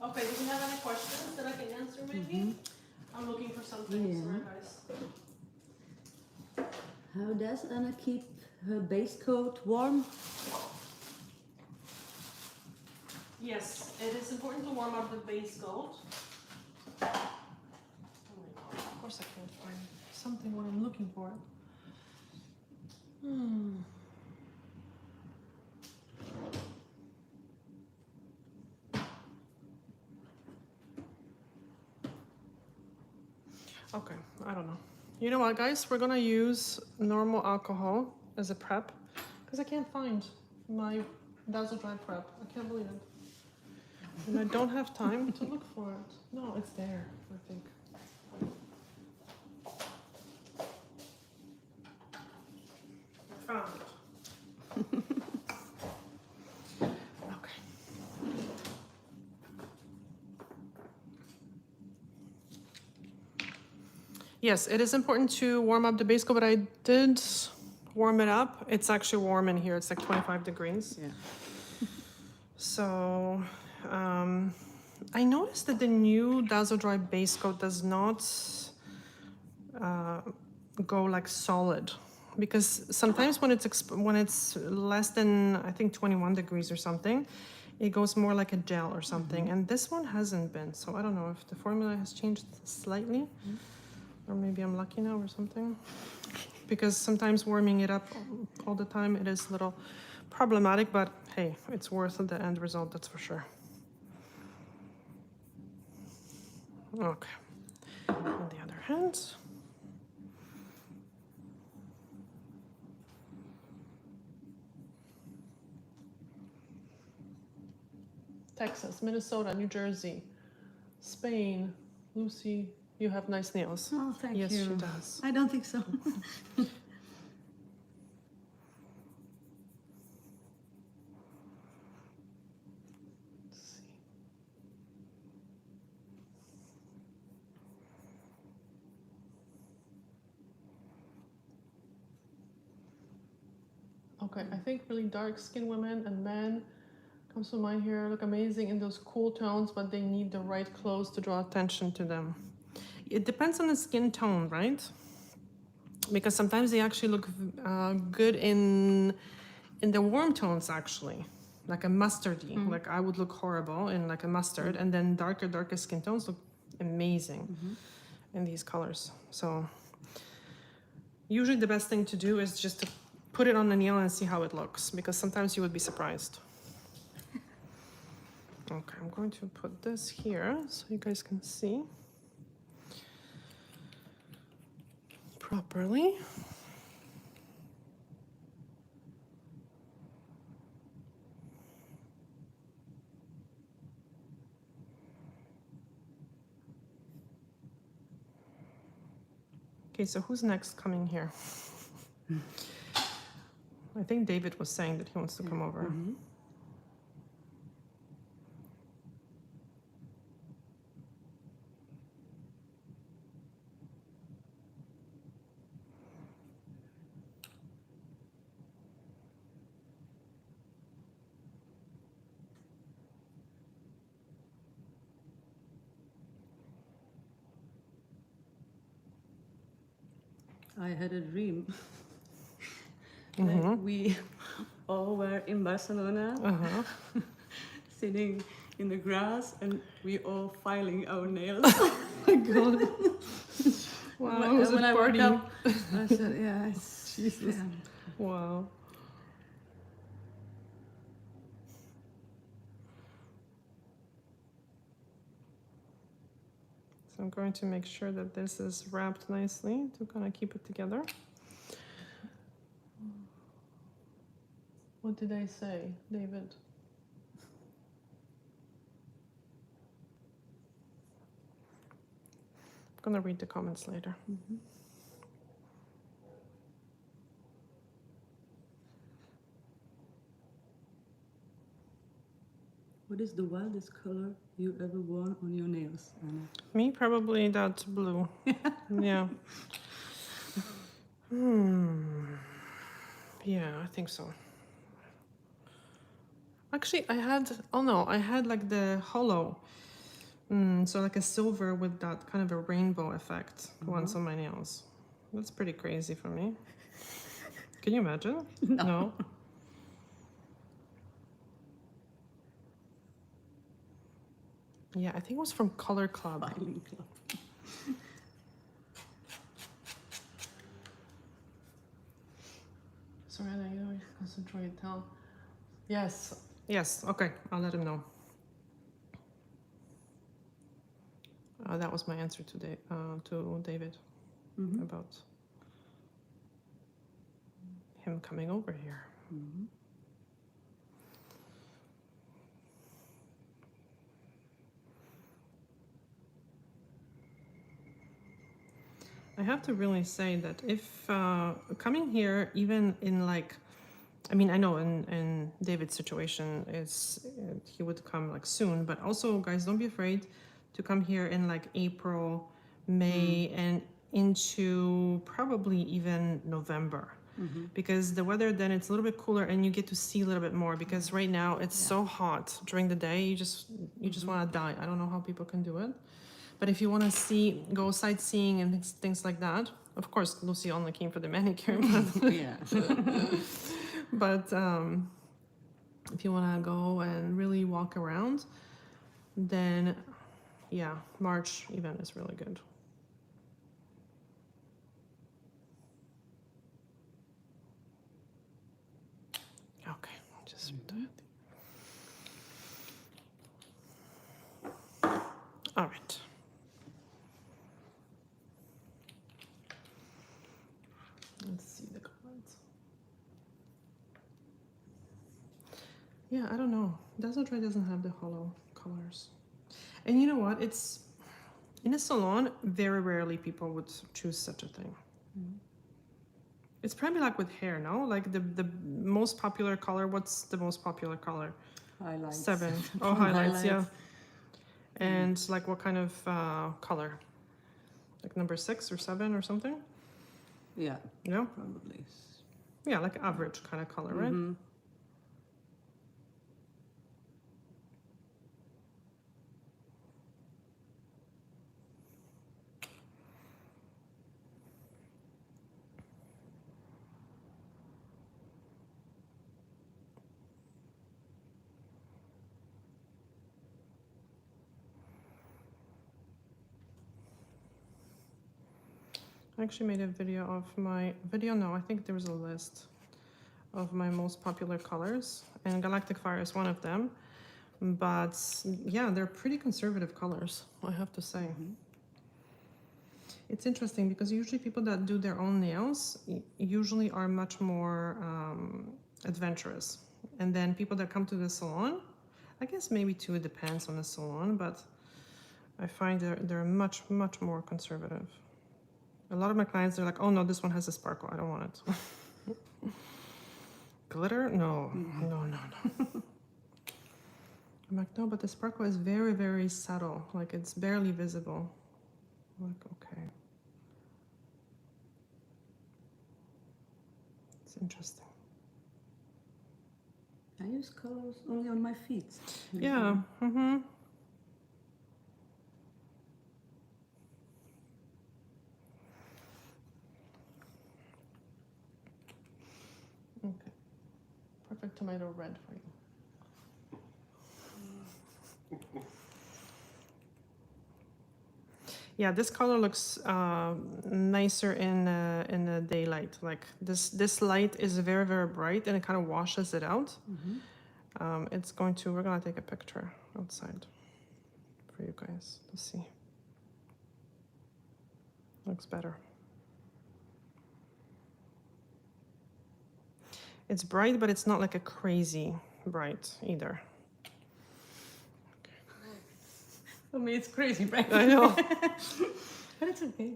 Okay, do you have any questions that I can answer maybe? I'm looking for something, sorry guys. How does Anna keep her base coat warm? Yes, it is important to warm up the base coat. Oh my god, of course I can't find something what I'm looking for. Okay, I don't know. You know what, guys? We're gonna use normal alcohol as a prep because I can't find my Dazzle Dry prep. I can't believe it. And I don't have time to look for it. No, it's there, I think. I found it. Okay. Yes, it is important to warm up the base coat, but I did warm it up. It's actually warm in here. It's like 25 degrees. Yeah. So I noticed that the new Dazzle Dry base coat does not go like solid, because sometimes when it's less than, I think, 21 degrees or something, it goes more like a gel or something. And this one hasn't been. So I don't know if the formula has changed slightly. Or maybe I'm lucky now or something. Because sometimes warming it up all the time, it is a little problematic, but hey, it's worth the end result, that's for sure. Okay. On the other hand. Texas, Minnesota, New Jersey, Spain. Lucie, you have nice nails. Oh, thank you. Yes, she does. I don't think so. Okay, I think really dark skinned women and men comes to mind here, look amazing in those cool tones, but they need the right clothes to draw attention to them. It depends on the skin tone, right? Because sometimes they actually look good in the warm tones, actually, like a mustardy. Like I would look horrible in like a mustard, and then darker skin tones look amazing in these colors. So usually the best thing to do is just to put it on the nail and see how it looks, because sometimes you would be surprised. Okay, I'm going to put this here so you guys can see properly. Okay, so who's next coming here? I think David was saying that he wants to come over. I had a dream. Like we all were in Barcelona, sitting in the grass, and we all filing our nails. Oh my god. Wow, it was when a I party. woke up, I said, yeah, it's Jesus. yeah. Wow. So I'm going to make sure that this is wrapped nicely to kind of keep it together. What did I say, David? gonna read the comments later. What is the wildest color you ever worn on your nails, Anna? Me, probably that blue. Yeah. Yeah, I think so. Actually, I had like the hollow. So like a silver with that kind of a rainbow effect once on my nails. That's pretty crazy for me. Can you imagine? No. Yeah, I think it was from Color Club. Filing club. Sorry, I don't concentrate. Tell. Yes. Yes. Okay, I'll let him know. That was my answer to David about him coming over here. I have to really say that if coming here, even in like, I mean, I know in David's situation, he would come like soon, but also, guys, don't be afraid to come here in like April, May, and into probably even November. Because the weather then it's a little bit cooler and you get to see a little bit more, because right now it's so hot during the day, you just want to die. I don't know how people can do it. But if you want to go sightseeing and things like that, of course, Lucie only came for the manicure. But, Yeah. but if you want to go and really walk around, then yeah, March even is really good. Okay, just all right. Let's see the comments. Yeah, I don't know. Dazzle Dry doesn't have the hollow colors. And you know what? It's in a salon, very rarely people would choose such a thing. It's probably like with hair, no? Like the most popular color, what's the most popular color? Highlights. 7. Oh, highlights, yeah. And like what kind of color? Like number 6 or 7 or something? Yeah, Yeah? probably. Yeah, like average kind of color, right? I actually made a video of my no, I think there was a list of my most popular colors, and Galactic Fire is one of them. But yeah, they're pretty conservative colors, I have to say. It's interesting because usually people that do their own nails usually are much more adventurous. And then people that come to the salon, I guess maybe too, it depends on the salon, but I find they're much, much more conservative. A lot of my clients are like, oh no, this one has a sparkle, I don't want it. Glitter? No, no. I'm like, no, but the sparkle is very, very subtle. Like it's barely visible. I'm like, okay. It's interesting. I use colors only on my feet. Yeah. Okay. Perfect tomato red for you. Yeah, this color looks nicer in the daylight. Like this light is very, very bright and it kind of washes it out. We're gonna take a picture outside for you guys to see. Looks better. It's bright, but it's not like a crazy bright either. For me, it's crazy, right? I know. But it's okay.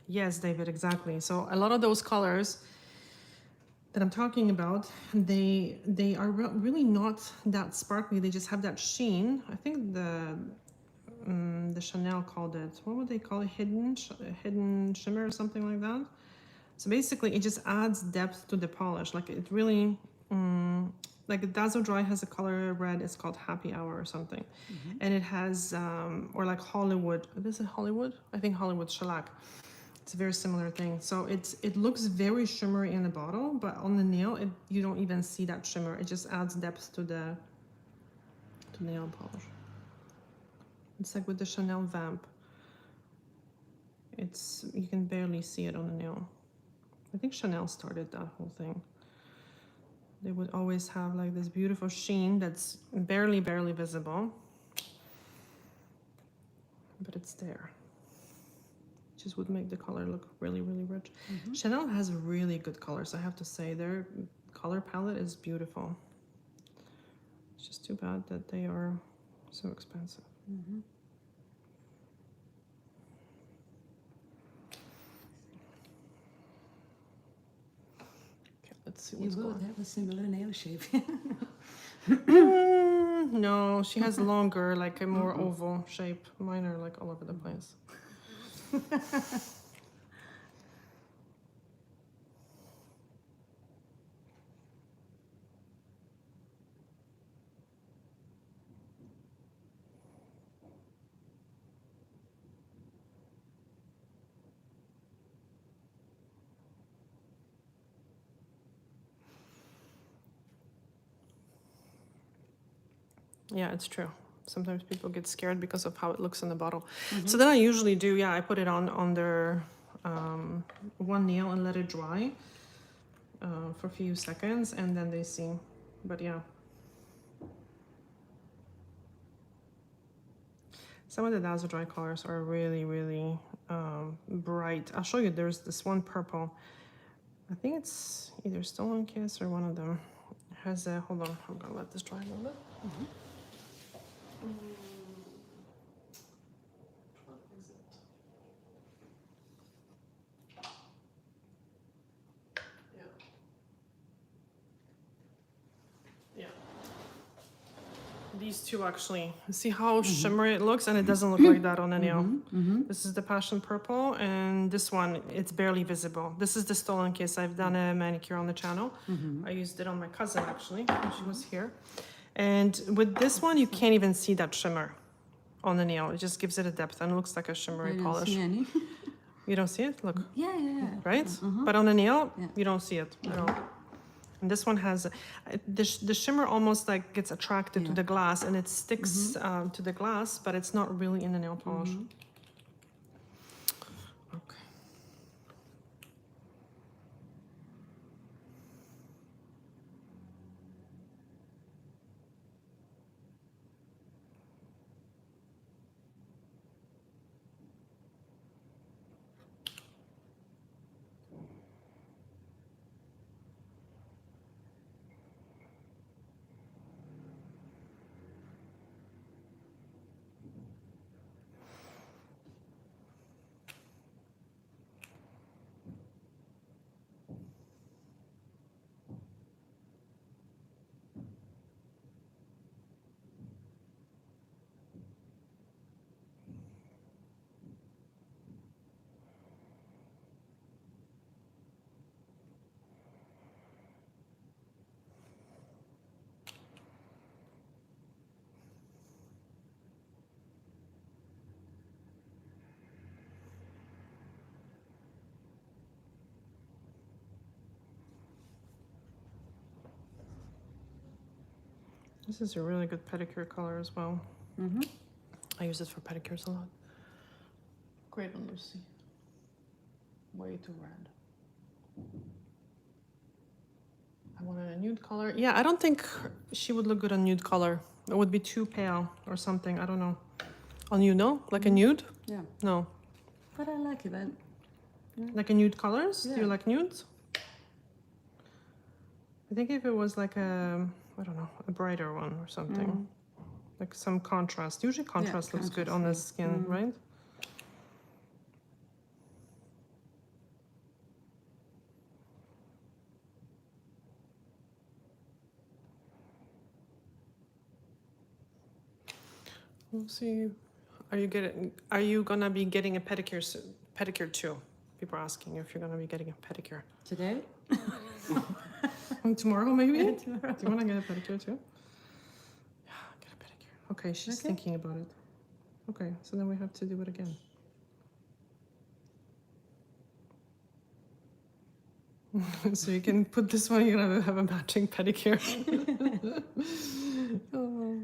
Yes, David, exactly. So a lot of those colors that I'm talking about, they are really not that sparkly. They just have that sheen. I think the Chanel called it, what would they call it? Hidden shimmer or something like that. So basically, it just adds depth to the polish. Like it really, like Dazzle Dry has a color red. It's called Happy Hour or something, and it has or like Hollywood. Is it Hollywood? I think Hollywood Shellac. It's a very similar thing. So it looks very shimmery in the bottle, but on the nail, you don't even see that shimmer. It just adds depth to the nail polish. It's like with the Chanel Vamp. You can barely see it on the nail. I think Chanel started that whole thing. They would always have like this beautiful sheen that's barely visible, but it's there. Just would make the color look really rich. Chanel has really good colors, I have to say. Their color palette is beautiful. It's just too bad that they are so expensive. Okay, let's see what's You going would have a similar nail shape. No, she has longer, like a more oval shape. Mine are like all over the place. Yeah, it's true. Sometimes people get scared because of how it looks in the bottle. So then I usually do, I put it on their one nail and let it dry for a few seconds, and then they see. But yeah. Some of the Dazzle Dry colors are really bright. I'll show you. There's this one purple. I think it's either Stolen Kiss or one of them. It has a, hold on, I'm gonna let this dry a little bit. What is it? Yeah. These two actually. See how shimmery it looks, and it doesn't look like that on the nail. This is the Passion Purple, and this one, it's barely visible. This is the Stolen Kiss. I've done a manicure on the channel. I used it on my cousin actually when she was here. And with this one, you can't even see that shimmer on the nail. It just gives it a depth and it looks like a shimmery polish. See any. You don't see it? Look. Yeah. Right? But on the nail, you don't see it at all. And this one has the shimmer almost like gets attracted to the glass, and it sticks to the glass, but it's not really in the nail polish. Okay. This is a really good pedicure color as well. I use it for pedicures a lot. Great on Lucie. Way too red. I wanted a nude color. Yeah, I don't think she would look good on nude color. It would be too pale or something. I don't know. On you, no? Like a nude? Yeah. No. But I like it. Like a nude colors? Yeah. Do you like nudes? I think if it was like a, I don't know, a brighter one or something. Like some contrast. Usually contrast looks good on the skin, right? We'll see. Are you gonna be getting a pedicure soon? Pedicure too. People are asking if you're gonna be getting a pedicure. Today? Tomorrow maybe? Yeah, tomorrow. Do you wanna get a pedicure too? Yeah, get a pedicure. Okay, she's thinking about it. Okay, so then we have to do it again. So you can put this one, you're gonna have a matching pedicure. Oh.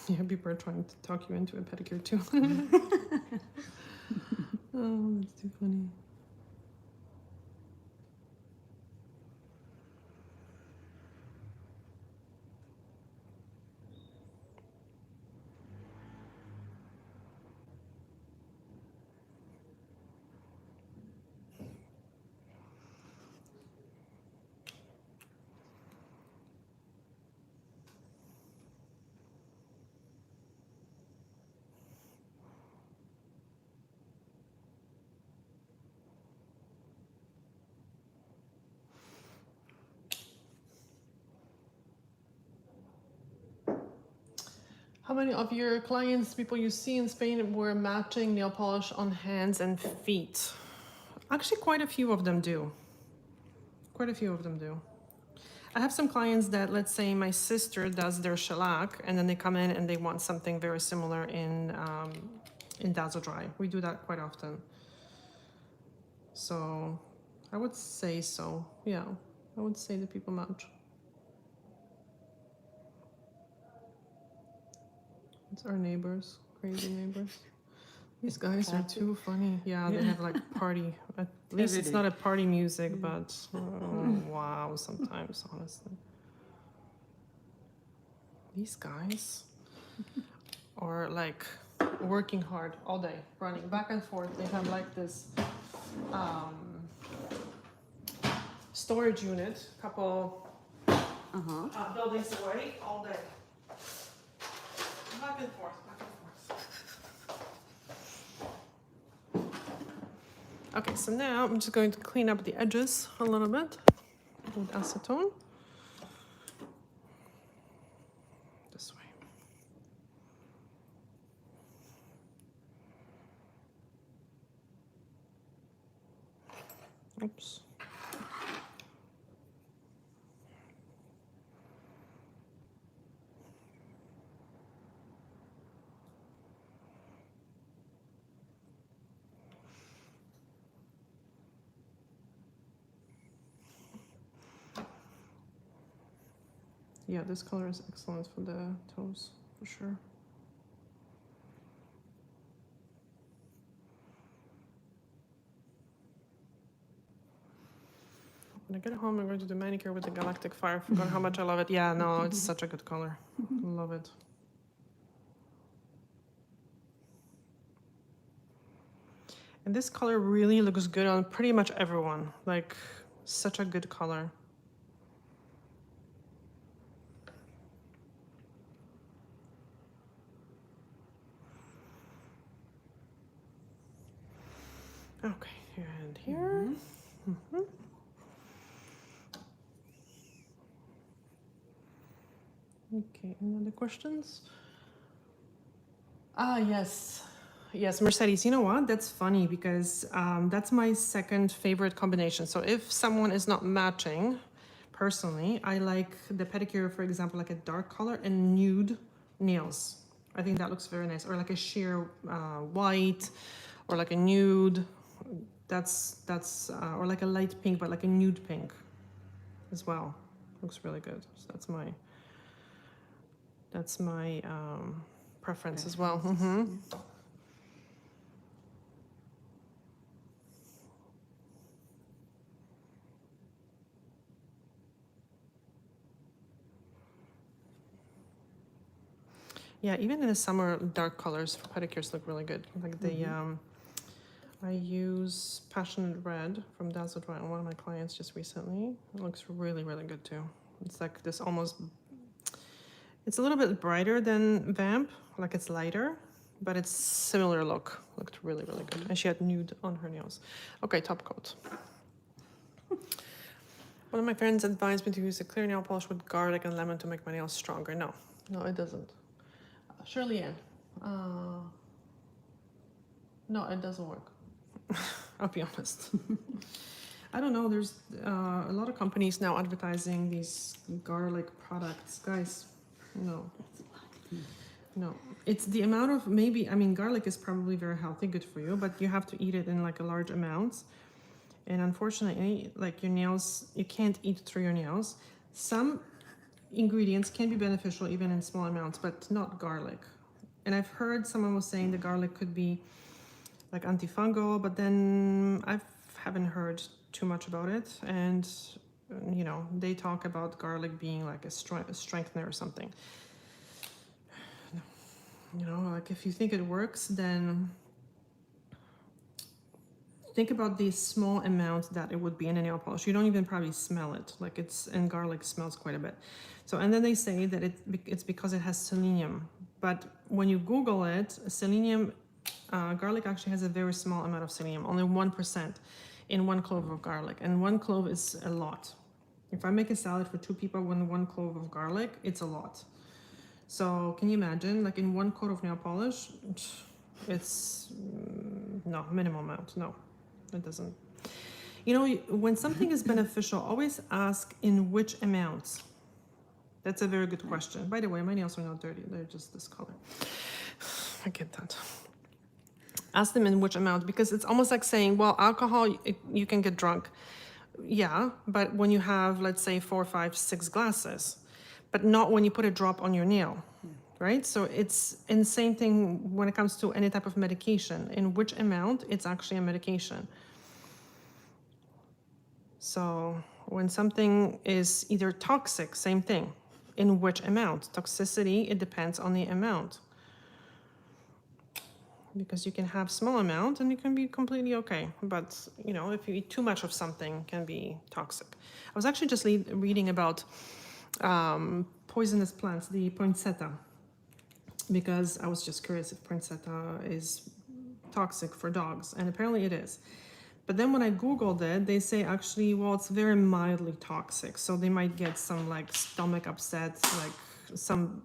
Yeah, people are trying to talk you into a pedicure too. Oh, that's too funny. How many of your clients, people you see in Spain, wear matching nail polish on hands and feet? Actually, quite a few of them do. Quite a few of them do. I have some clients that, let's say my sister does their shellac and then they come in and they want something very similar in Dazzle Dry. We do that quite often. So I would say so, yeah. I would say that people match. It's our neighbors, crazy neighbors. These guys are too funny. Yeah, they have like party. At least it's not a party music, but wow, sometimes, honestly. These guys are like working hard all day, running back and forth. They have like this storage unit, couple buildings away, all day. Back and forth, back and forth. Okay, so now I'm just going to clean up the edges a little bit with acetone. This way. Oops. Yeah, this color is excellent for the toes, for sure. When I get home, I'm going to do manicure with the Galactic Fire. I forgot how much I love it. Yeah, no, it's such a good color. Love it. And this color really looks good on pretty much everyone. Like, such a good color. Okay, and here. Okay, any other questions? Ah, yes. Yes, Mercedes. You know what? That's funny because that's my second favorite combination. So if someone is not matching, personally, I like the pedicure, for example, like a dark color and nude nails. I think that looks very nice. Or like a sheer white or like a nude. Or like a light pink, but like a nude pink as well. Looks really good. So that's my preference as well. Yeah, even in the summer, dark colors for pedicures look really good. Like I use Passionate Red from Dazzled White on one of my clients just recently. It looks really, really good too. It's like this almost, it's a little bit brighter than Vamp, like it's lighter, but it's similar look. Looked really, really good. And she had nude on her nails. Okay, top coat. One of my friends advised me to use a clear nail polish with garlic and lemon to make my nails stronger. No, it doesn't. Shirley Ann. No, it doesn't work. I'll be honest. I don't know. There's a lot of companies now advertising these garlic products. Guys, no. No. It's the amount of garlic is probably very healthy, good for you, but you have to eat it in like a large amounts. And unfortunately, like your nails, you can't eat through your nails. Some ingredients can be beneficial even in small amounts, but not garlic. And I've heard someone was saying the garlic could be like antifungal, but then I haven't heard too much about it. And they talk about garlic being like a strengthener or something. Like if you think it works, then think about the small amount that it would be in a nail polish. You don't even probably smell it. And garlic smells quite a bit. So, and then they say that it's because it has selenium. But when you Google it, selenium, garlic actually has a very small amount of selenium, only 1% in 1 clove of garlic. And 1 clove is a lot. If I make a salad for 2 people with 1 clove of garlic, it's a lot. So can you imagine, like in 1 coat of nail polish, it's no, minimum amount, no. It doesn't. When something is beneficial, always ask in which amounts. That's a very good question. By the way, my nails are not dirty. They're just this color. I get that. Ask them in which amount, because it's almost like saying, well, alcohol, you can get drunk. Yeah, but when you have, let's say, 4, 5, 6 glasses, but not when you put a drop on your nail. Right? So it's the same thing when it comes to any type of medication. In which amount it's actually a medication. So when something is either toxic, same thing. In which amount? Toxicity, it depends on the amount. Because you can have small amount and you can be completely okay. But, if you eat too much of something, it can be toxic. I was actually just reading about poisonous plants, the poinsettia. Because I was just curious if poinsettia is toxic for dogs, and apparently it is. But then when I Googled it, they say actually, well, it's very mildly toxic. So they might get some like stomach upset, like some,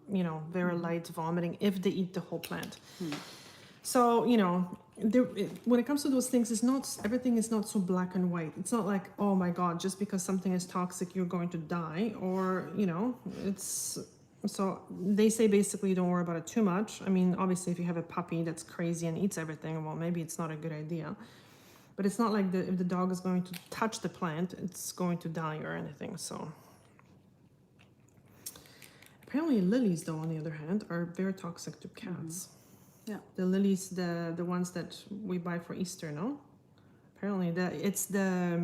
very light vomiting if they eat the whole plant. So, when it comes to those things, everything is not so black and white. It's not like, oh my God, just because something is toxic, you're going to die. Or, so they say basically don't worry about it too much. I mean, obviously, if you have a puppy that's crazy and eats everything, well, maybe it's not a good idea. But it's not like if the dog is going to touch the plant, it's going to die or anything. So apparently lilies, though, on the other hand, are very toxic to cats. Yeah. The lilies, the ones that we buy for Easter, no? Apparently it's the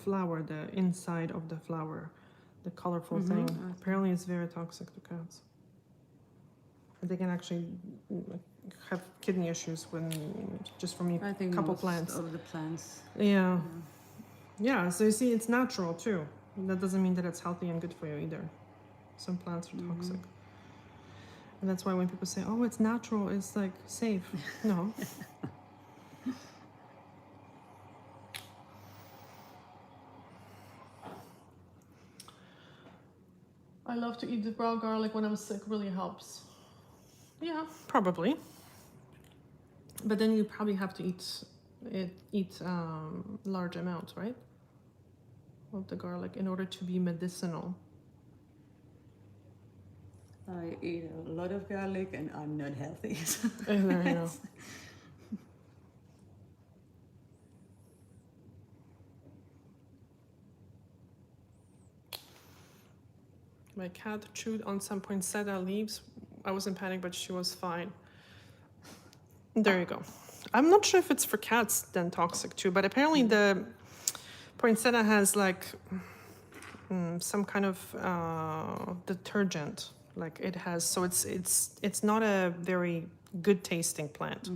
flower, the inside of the flower. The colorful thing. Apparently it's very toxic to cats. They can actually have kidney issues just from a couple plants. Of the plants. Yeah. So you see, it's natural too. That doesn't mean that it's healthy and good for you either. Some plants are toxic. And that's why when people say, oh, it's natural, it's like safe. No. I love to eat the raw garlic when I'm sick, really helps. Yeah, probably. But then you probably have to eat large amounts, right? Of the garlic in order to be medicinal. I eat a lot of garlic and I'm not healthy. And there you go. My cat chewed on some poinsettia leaves. I was in panic, but she was fine. There you go. I'm not sure if it's for cats then toxic too, but apparently the poinsettia has like some kind of detergent. Like it has, so it's not a very good tasting plant.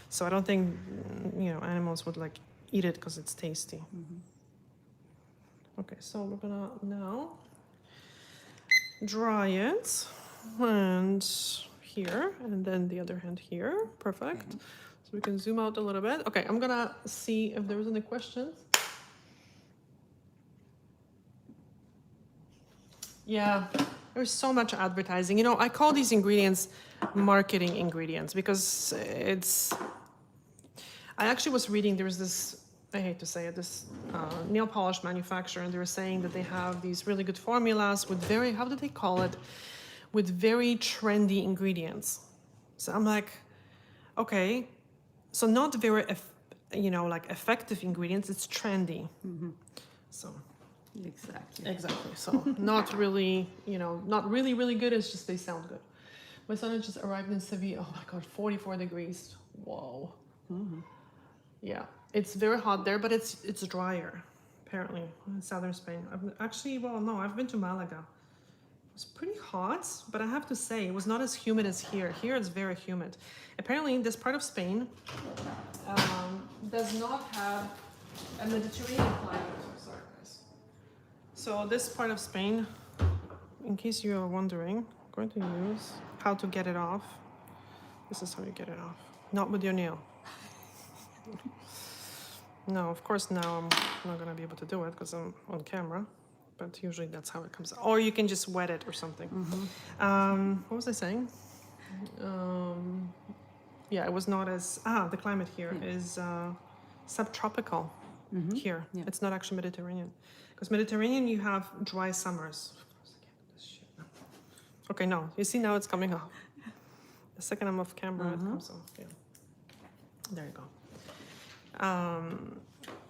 So I don't think animals would like eat it because it's tasty. Okay, so we're gonna now dry it, and here, and then the other hand here. Perfect. Okay. So we can zoom out a little bit. Okay, I'm gonna see if there's any questions. Yeah, there's so much advertising. You know, I call these ingredients marketing ingredients because I actually was reading, there's this, I hate to say it, this nail polish manufacturer, and they were saying that they have these really good formulas with very, how do they call it? With very trendy ingredients. So I'm like, okay, so not very, like effective ingredients, it's trendy. So. Exactly. So not really, not really, really good. It's just they sound good. My son just arrived in Seville. Oh my God, 44 degrees. Whoa. Yeah, it's very hot there, but it's drier, apparently, in southern Spain. I've been to Malaga. It was pretty hot, but I have to say, it was not as humid as here. Here it's very humid. Apparently, this part of Spain does not have a Mediterranean climate. Sorry, guys. So this part of Spain, in case you are wondering, I'm going to use how to get it off. This is how you get it off. Not with your nail. No, of course now I'm not going to be able to do it because I'm on camera. But usually that's how it comes out. Or you can just wet it or something. What was I saying? Yeah, it was not as... the climate here is subtropical here. Yeah. It's not actually Mediterranean. Because Mediterranean, you have dry summers. Okay, no. You see now it's coming off. The second I'm off camera, it comes off. Yeah. There you go.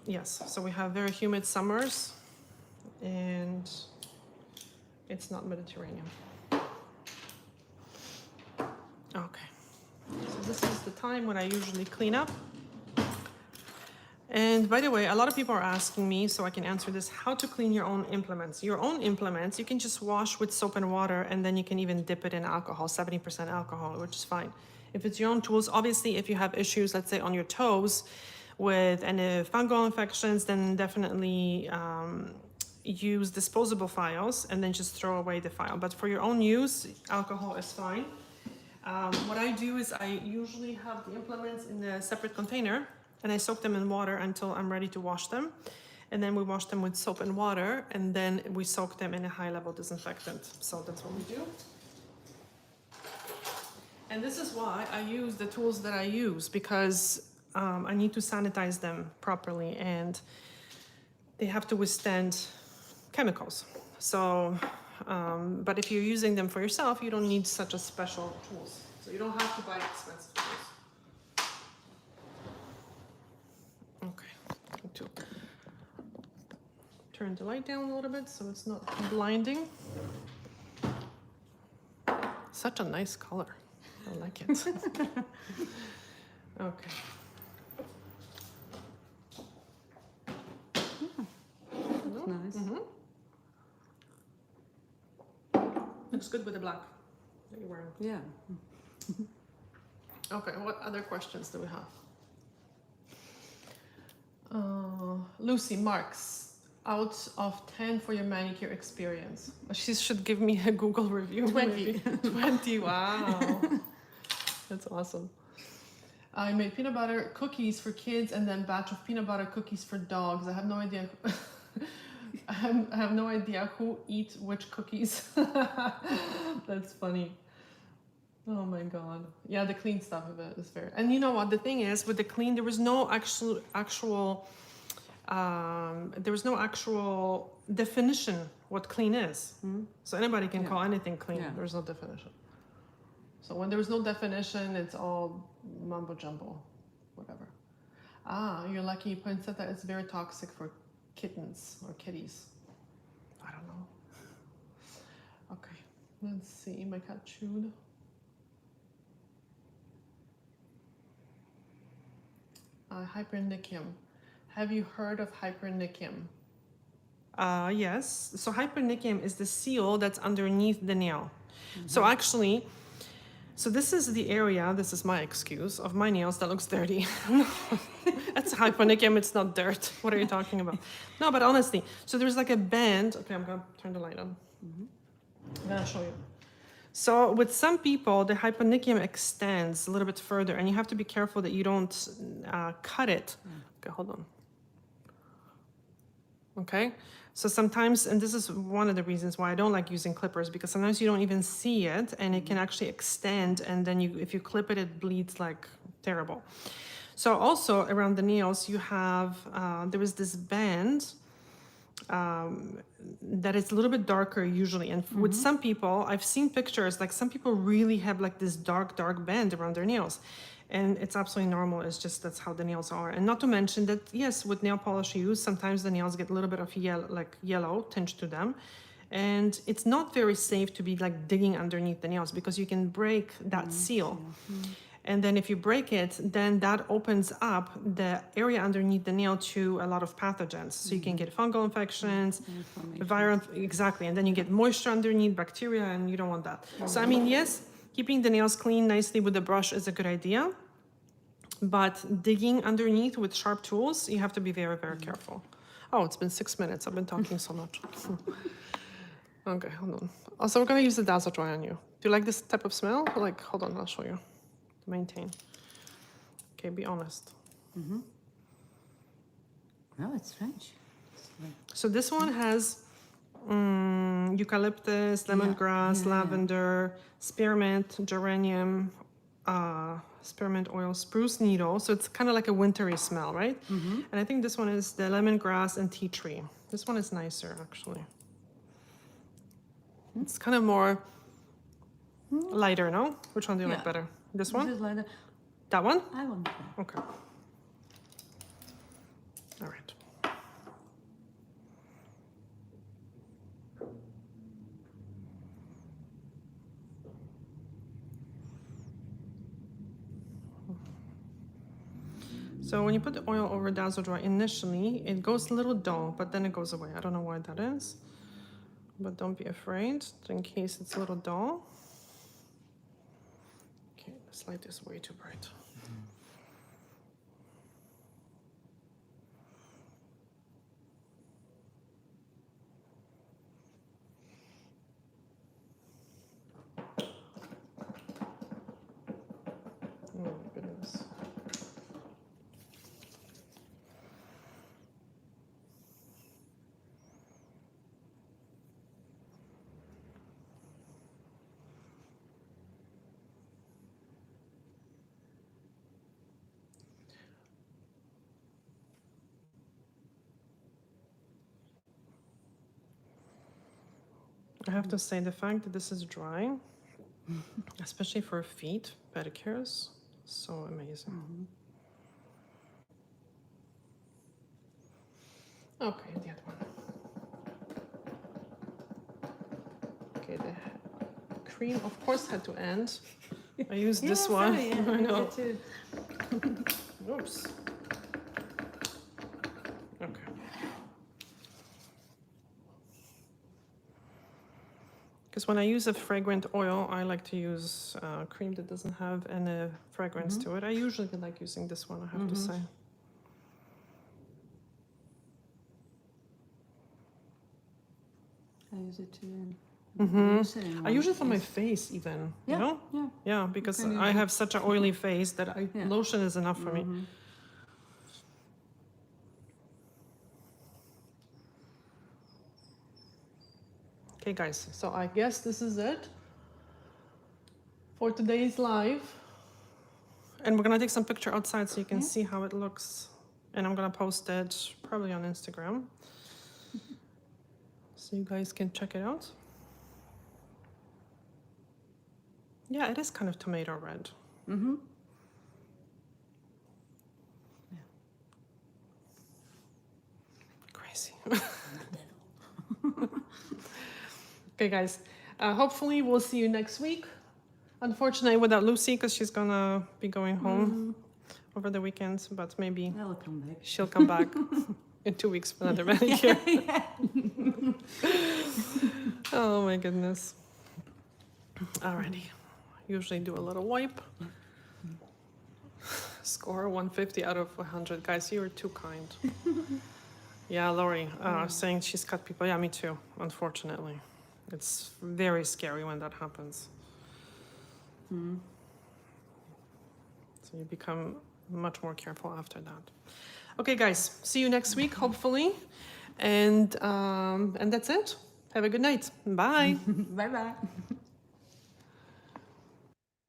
Yes, so we have very humid summers, and it's not Mediterranean. Okay, so this is the time when I usually clean up. And by the way, a lot of people are asking me, so I can answer this, how to clean your own implements. Your own implements, you can just wash with soap and water, and then you can even dip it in alcohol, 70% alcohol, which is fine. If it's your own tools, obviously, if you have issues, let's say on your toes, with any fungal infections, then definitely use disposable files and then just throw away the file. But for your own use, alcohol is fine. What I do is I usually have the implements in a separate container and I soak them in water until I'm ready to wash them. And then we wash them with soap and water, and then we soak them in a high-level disinfectant. So that's what we do. And this is why I use the tools that I use, because I need to sanitize them properly, and they have to withstand chemicals. So, but if you're using them for yourself, you don't need such a special tools. So you don't have to buy expensive tools. Okay, going to turn the light down a little bit so it's not blinding. Such a nice color. I like it. Okay. That's nice. Looks good with the black that you're wearing. Yeah. Okay, what other questions do we have? Lucie marks out of 10 for your manicure experience. She should give me a Google review. 20. 20, wow. That's awesome. I made peanut butter cookies for kids and then batch of peanut butter cookies for dogs. I have no idea. I have no idea who eats which cookies. That's funny. Oh my god. Yeah, the clean stuff of it is very. And you know what? The thing is, with the clean, there was no actual. There was no actual definition what clean is. So anybody can call anything clean. Yeah. There's no definition. So when there's no definition, it's all mumbo jumbo, whatever. Ah, you're lucky. Poinsettia is very toxic for kittens or kitties. I don't know. Okay, let's see. My cat chewed. Hypernicum. Have you heard of hypernicum? Yes. So hypernicum is the seal that's underneath the nail. So actually, so this is the area, this is my excuse, of my nails that looks dirty. That's hypernicum, it's not dirt. What are you talking about? No, but honestly, so there's like a band. Okay, I'm gonna turn the light on. I'm gonna show you. So with some people, the hypernicum extends a little bit further, and you have to be careful that you don't cut it. Okay, hold on. Okay, so sometimes, and this is one of the reasons why I don't like using clippers, because sometimes you don't even see it, and it can actually extend, and then if you clip it, it bleeds like terrible. So also around the nails, you have, there is this band that is a little bit darker usually. And with some people, I've seen pictures, like some people really have like this dark band around their nails. And it's absolutely normal. It's just, that's how the nails are. And not to mention that, yes, with nail polish use, sometimes the nails get a little bit of yellow tinge to them. And it's not very safe to be like digging underneath the nails, because you can break that seal. And then if you break it, then that opens up the area underneath the nail to a lot of pathogens. So you can get fungal infections, viral, exactly. And then you get moisture underneath, bacteria, and you don't want that. So I mean, yes, keeping the nails clean nicely with the brush is a good idea. But digging underneath with sharp tools, you have to be very, very careful. Oh, it's been 6 minutes. I've been talking so much. Okay, hold on. Also, we're gonna use the Dazzle Dry on you. Do you like this type of smell? Like, hold on, I'll show you. Maintain. Okay, be honest. No, it's French. So this one has eucalyptus, lemongrass, lavender, spearmint, geranium, spearmint oil, spruce needle. So it's kind of like a wintry smell, right? And I think this one is the lemongrass and tea tree. This one is nicer, actually. It's kind of more lighter, no? Which one do you like better? This one? This is lighter. That one? I want that. Okay. All right. So when you put the oil over Dazzle Dry initially, it goes a little dull, but then it goes away. I don't know why that is, but don't be afraid in case it's a little dull. Okay, this light is way too bright. Oh, goodness. I have to say, the fact that this is dry, especially for feet, pedicures, so amazing. Okay, the other one. Okay, the cream, of course, had to end. I used this one. Sorry, yeah, I know. too. Oops. Okay. Because when I use a fragrant oil, I like to use cream that doesn't have any fragrance to it. I usually like using this one, I have to say. I use it too. I use it on my face even, you know? Yeah. Yeah, because I have such an oily face that lotion is enough for me. Okay, guys, so I guess this is it for today's live. And we're gonna take some picture outside so you can see how it looks. And I'm gonna post it probably on Instagram. So you guys can check it out. Yeah, it is kind of tomato red. Mm-hmm. Crazy. Okay, guys. Hopefully we'll see you next week. Unfortunately, without Lucie, because she's gonna be going home over the weekends. But maybe I'll come back. she'll come back in 2 weeks for another manicure. Oh my goodness. Alrighty. Usually do a little wipe. Score 150 out of 100. Guys, you were too kind. Yeah, Lori, saying she's cut people. Yeah, me too, unfortunately. It's very scary when that happens. So you become much more careful after that. Okay, guys, see you next week, hopefully. And that's it. Have a good night. Bye. Bye-bye.